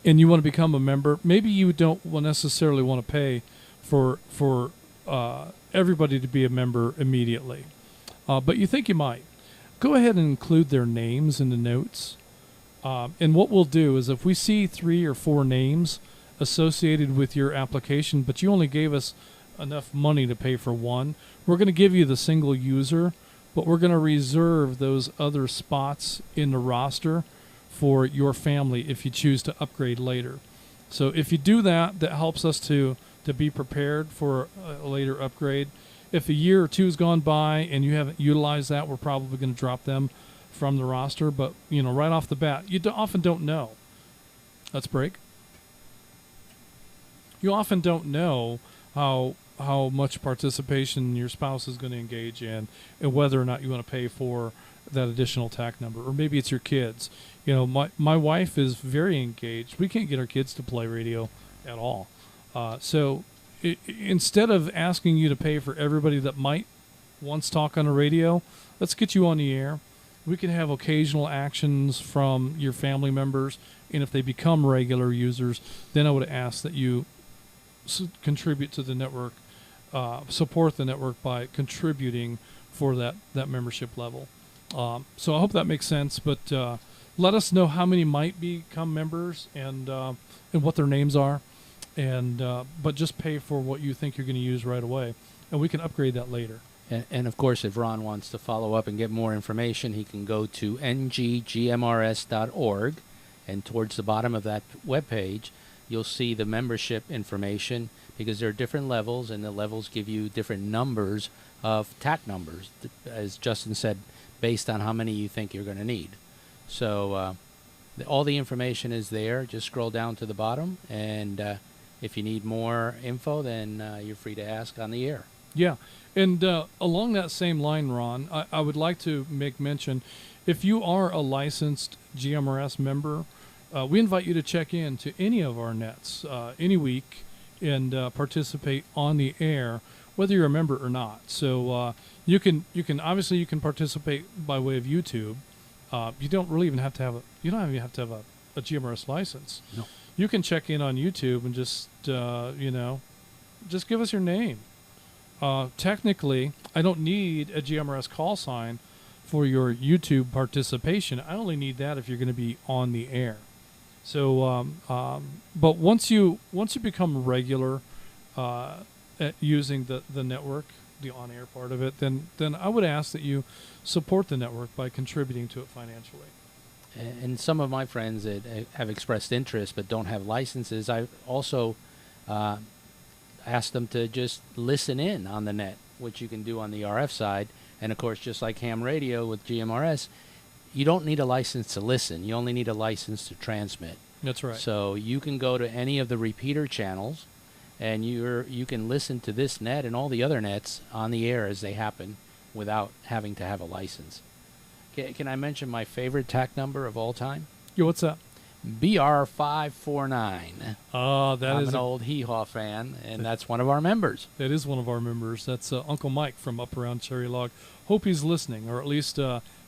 and you want to become a member, maybe you don't necessarily want to pay for everybody to be a member immediately, but you think you might. Go ahead and include their names in the notes. And what we'll do is if we see 3 or 4 names associated with your application, but you only gave us enough money to pay for one, we're going to give you the single user, but we're going to reserve those other spots in the roster for your family if you choose to upgrade later. So if you do that, that helps us to be prepared for a later upgrade. If a year or two has gone by and you haven't utilized that, we're probably going to drop them from the roster. But, right off the bat, you often don't know. Let's break. You often don't know how much participation your spouse is going to engage in and whether or not you want to pay for that additional TAC number. Or maybe it's your kids. My wife is very engaged. We can't get our kids to play radio at all. So instead of asking you to pay for everybody that might once talk on the radio, let's get you on the air. We can have occasional actions from your family members, and if they become regular users, then I would ask that you contribute to the network, support the network by contributing for that membership level. So I hope that makes sense, but let us know how many might become members and what their names are, but just pay for what you think you're going to use right away, and we can upgrade that later. And of course, if Ron wants to follow up and get more information, he can go to nggmrs.org, and towards the bottom of that webpage, you'll see the membership information, because there are different levels, and the levels give you different numbers of TAC numbers, as Justin said, based on how many you think you're going to need. So all the information is there. Just scroll down to the bottom, and if you need more info, then you're free to ask on the air. Yeah. And along that same line, Ron, I would like to make mention, if you are a licensed GMRS member, we invite you to check in to any of our nets any week and participate on the air, whether you're a member or not. So you can participate by way of YouTube. You don't really even have to have a GMRS license. No. You can check in on YouTube and just give us your name. Technically, I don't need a GMRS call sign for your YouTube participation. I only need that if you're going to be on the air. So, but once you become regular at using the network, the on-air part of it, then I would ask that you support the network by contributing to it financially. And some of my friends that have expressed interest but don't have licenses, I also ask them to just listen in on the net, which you can do on the RF side. And of course, just like ham radio with GMRS, you don't need a license to listen. You only need a license to transmit. That's right. So you can go to any of the repeater channels, and you can listen to this net and all the other nets on the air as they happen without having to have a license. Can I mention my favorite TAC number of all time? Yeah, what's that? BR549. Oh, I'm an old Hee-Haw fan, and that's one of our members. That is one of our members. That's Uncle Mike from up around Cherry Log. Hope he's listening, or at least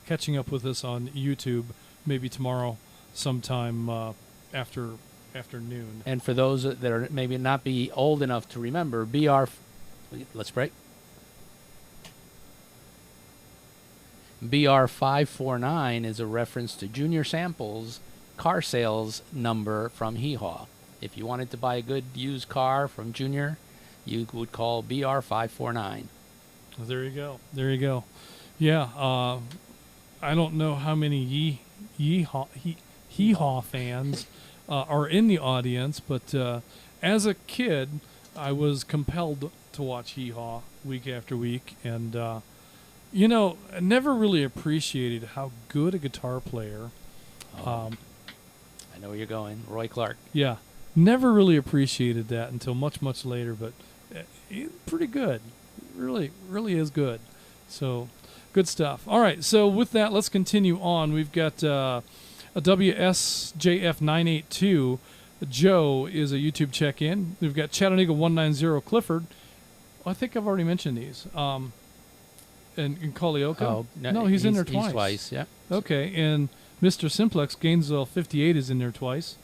catching up with us on YouTube maybe tomorrow sometime after noon. And for those that are maybe not be old enough to remember, let's break. BR 549 is a reference to Junior Samples' car sales number from Hee Haw. If you wanted to buy a good used car from Junior, you would call BR 549. There you go. There you go. Yeah. I don't know how many Hee Haw fans are in the audience, but as a kid, I was compelled to watch Hee Haw week after week, and I never really appreciated how good a guitar player. I know where you're going, Roy Clark. Yeah, never really appreciated that until much, much later, but pretty good. Really, really is good. So, good stuff. All right, so with that, let's continue on. We've got a WSJF982. Joe is a YouTube check-in. We've got Chattanooga 190 Clifford. Well, I think I've already mentioned these. And Colioca. Oh, no, he's in there twice. He's twice, yeah. Okay, and Mr. Simplex, Gainesville 58 is in there twice.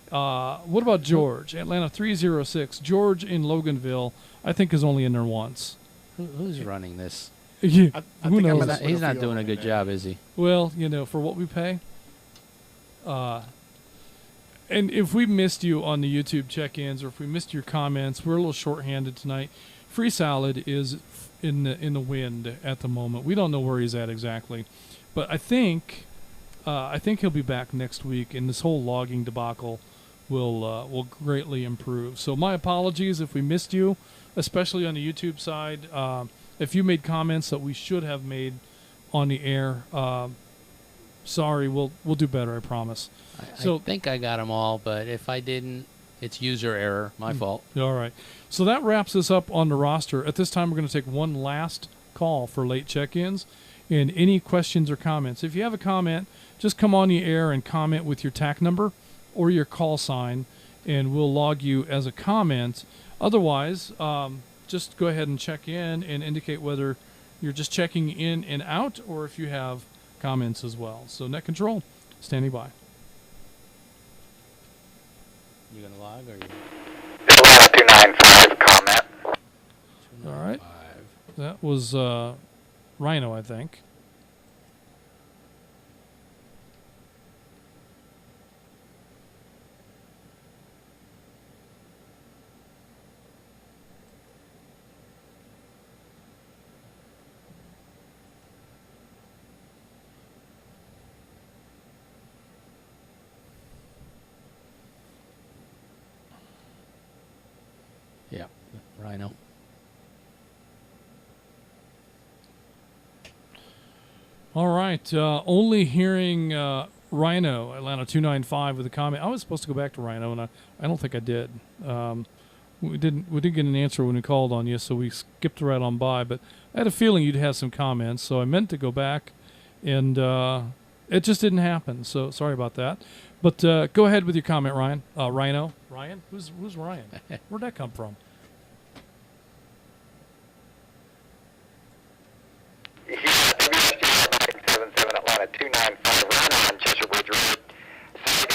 What about George? Atlanta 306. George in Loganville, I think, is only in there once. Who's running this? Yeah, who knows? He's not doing a good job, is he? Well, for what we pay. And if we missed you on the YouTube check-ins, or if we missed your comments, we're a little short-handed tonight. Free Salad is in the wind at the moment. We don't know where he's at exactly, but I think he'll be back next week, and this whole logging debacle will greatly improve. So my apologies if we missed you, especially on the YouTube side. If you made comments that we should have made on the air, sorry, we'll do better, I promise. I think I got them all, but if I didn't, it's user error, my fault. All right. So that wraps us up on the roster. At this time, we're going to take one last call for late check-ins and any questions or comments. If you have a comment, just come on the air and comment with your TAC number or your call sign, and we'll log you as a comment. Otherwise, just go ahead and check in and indicate whether you're just checking in and out or if you have comments as well. So Net Control, standing by. You going to log or you? 295 comment. All right. That was Rhino, I think. Yeah, Rhino. All right. Only hearing Rhino, Atlanta 295 with a comment. I was supposed to go back to Rhino, and I don't think I did. We didn't get an answer when we called on you, so we skipped right on by. But I had a feeling you'd have some comments, so I meant to go back, and it just didn't happen. So sorry about that. But go ahead with your comment, Ryan. Rhino. Ryan? Who's Ryan? Where'd that come from? WSJF977 Atlanta 295 Rhino on Cheshire Bridge Road. So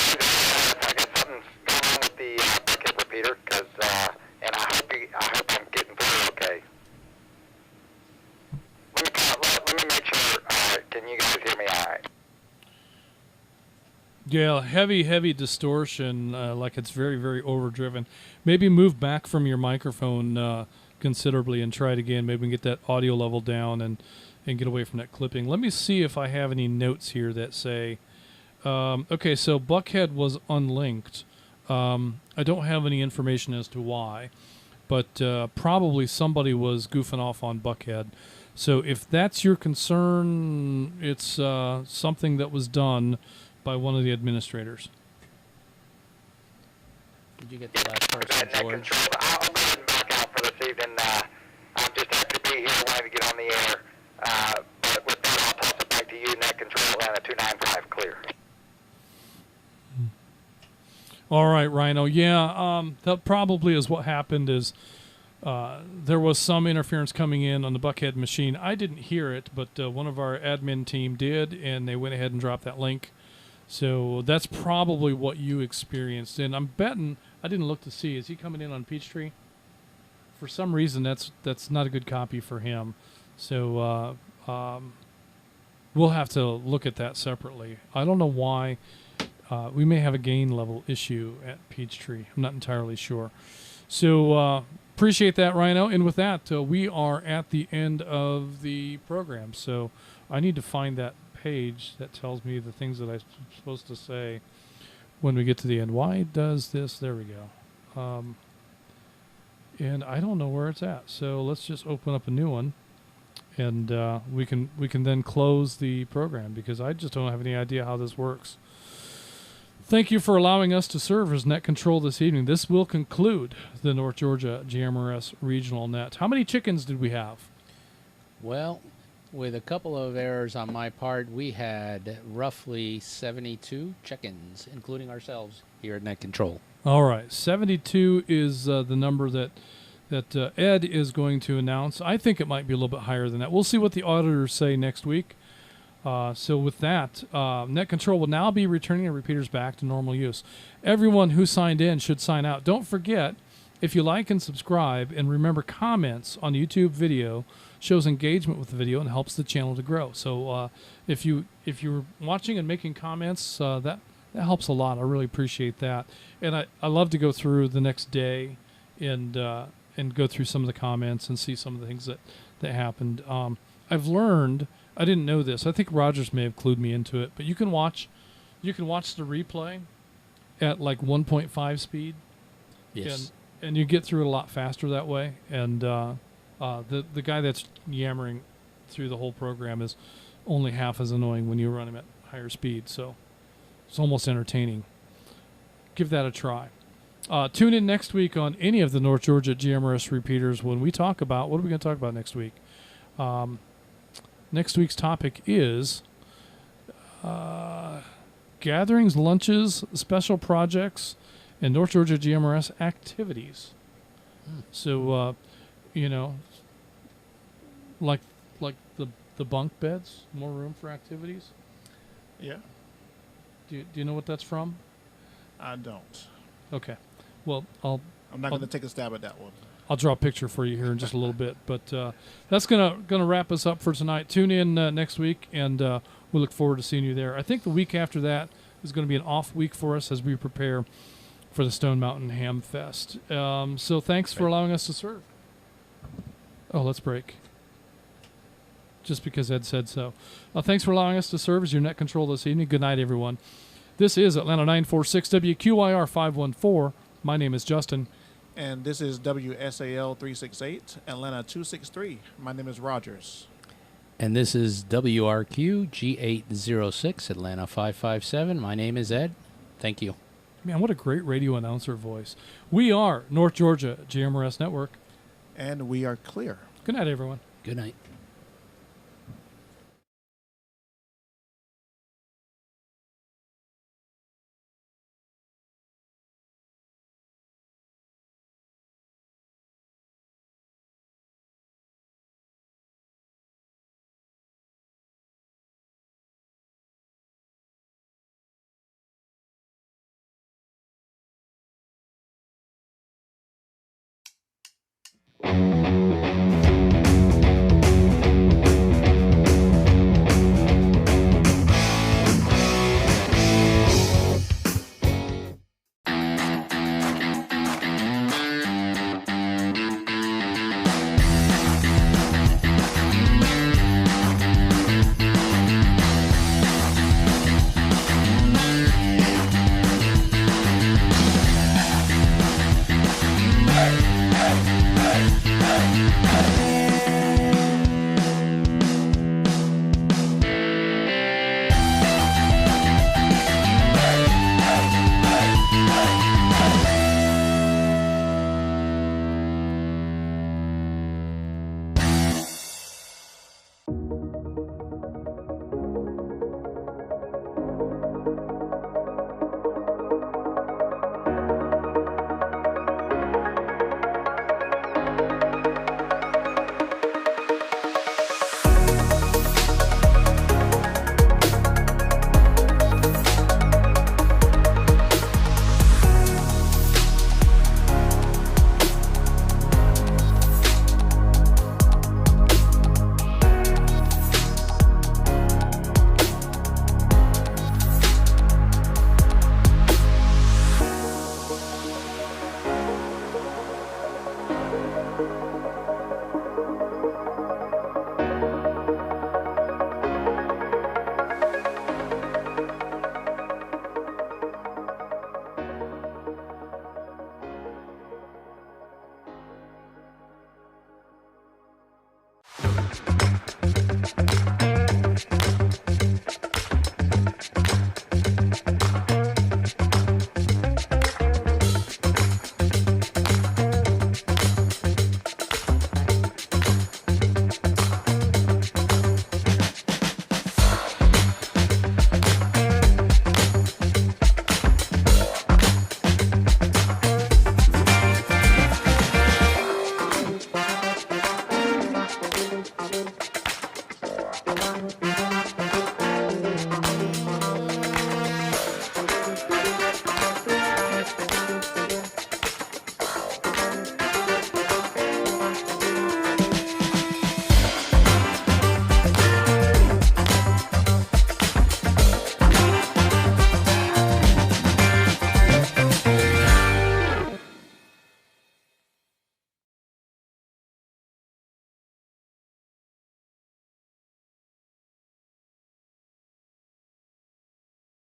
I got something going on with the bucket repeater, and I hope I'm getting through okay. Let me make sure. Can you guys hear me all right? Yeah, heavy distortion, like it's very, very overdriven. Maybe move back from your microphone considerably and try it again. Maybe we can get that audio level down and get away from that clipping. Let me see if I have any notes here that say, okay, so Buckhead was unlinked. I don't have any information as to why, but probably somebody was goofing off on Buckhead. So if that's your concern, it's something that was done by one of the administrators. Did you get the last person, George? I'll go ahead and back out for this evening. I'm just happy to be here, wanting to get on the air. But with that, I'll toss it back to you, Net Control, Atlanta 295, clear. All right, Rhino. Yeah, that probably is what happened is there was some interference coming in on the Buckhead machine. I didn't hear it, but one of our admin team did, and they went ahead and dropped that link So that's probably what you experienced. And I'm betting, I didn't look to see, is he coming in on Peachtree? For some reason, that's not a good copy for him. So we'll have to look at that separately. I don't know why. We may have a gain level issue at Peachtree. I'm not entirely sure. So appreciate that, Rhino. And with that, we are at the end of the program. So I need to find that page that tells me the things that I'm supposed to say when we get to the end. Why does this? There we go. And I don't know where it's at. So let's just open up a new one, and we can then close the program because I just don't have any idea how this works. Thank you for allowing us to serve as net control this evening. This will conclude the North Georgia GMRS Regional Net. How many chickens did we have? Well, with a couple of errors on my part, we had roughly 72 chickens, including ourselves here at Net Control. All right, 72 is the number that Ed is going to announce. I think it might be a little bit higher than that. We'll see what the auditors say next week. So with that, Net Control will now be returning the repeaters back to normal use. Everyone who signed in should sign out. Don't forget, if you like and subscribe, and remember, comments on YouTube video shows engagement with the video and helps the channel to grow. So if you're watching and making comments, that helps a lot. I really appreciate that. And I love to go through the next day and go through some of the comments and see some of the things that happened. I've learned, I didn't know this. I think Rogers may have clued me into it, but you can watch the replay at like 1.5 speed. Yes. And you get through it a lot faster that way. And the guy that's yammering through the whole program is only half as annoying when you run him at higher speed. So it's almost entertaining. Give that a try. Tune in next week on any of the North Georgia GMRS repeaters when we talk about, what are we going to talk about next week? Next week's topic is gatherings, lunches, special projects, and North Georgia GMRS activities. So, like the bunk beds, more room for activities. Yeah. Do you know what that's from? I don't. Okay. Well, I'm not going to take a stab at that one. I'll draw a picture for you here in just a little bit. But that's gonna wrap us up for tonight. Tune in next week, and we look forward to seeing you there. I think the week after that is going to be an off week for us as we prepare for the Stone Mountain Ham Fest. So thanks for allowing us to serve. Oh, let's break. Just because Ed said so. Thanks for allowing us to serve as your net control this evening. Good night, everyone. This is Atlanta 946 WQIR 514. My name is Justin. And this is WSAL 368, Atlanta 263. My name is Rogers. And this is WRQ G806, Atlanta 557. My name is Ed. Thank you. Man, what a great radio announcer voice. We are North Georgia GMRS Network. And we are clear. Good night, everyone. Good night. Hey, hey, hey, hey.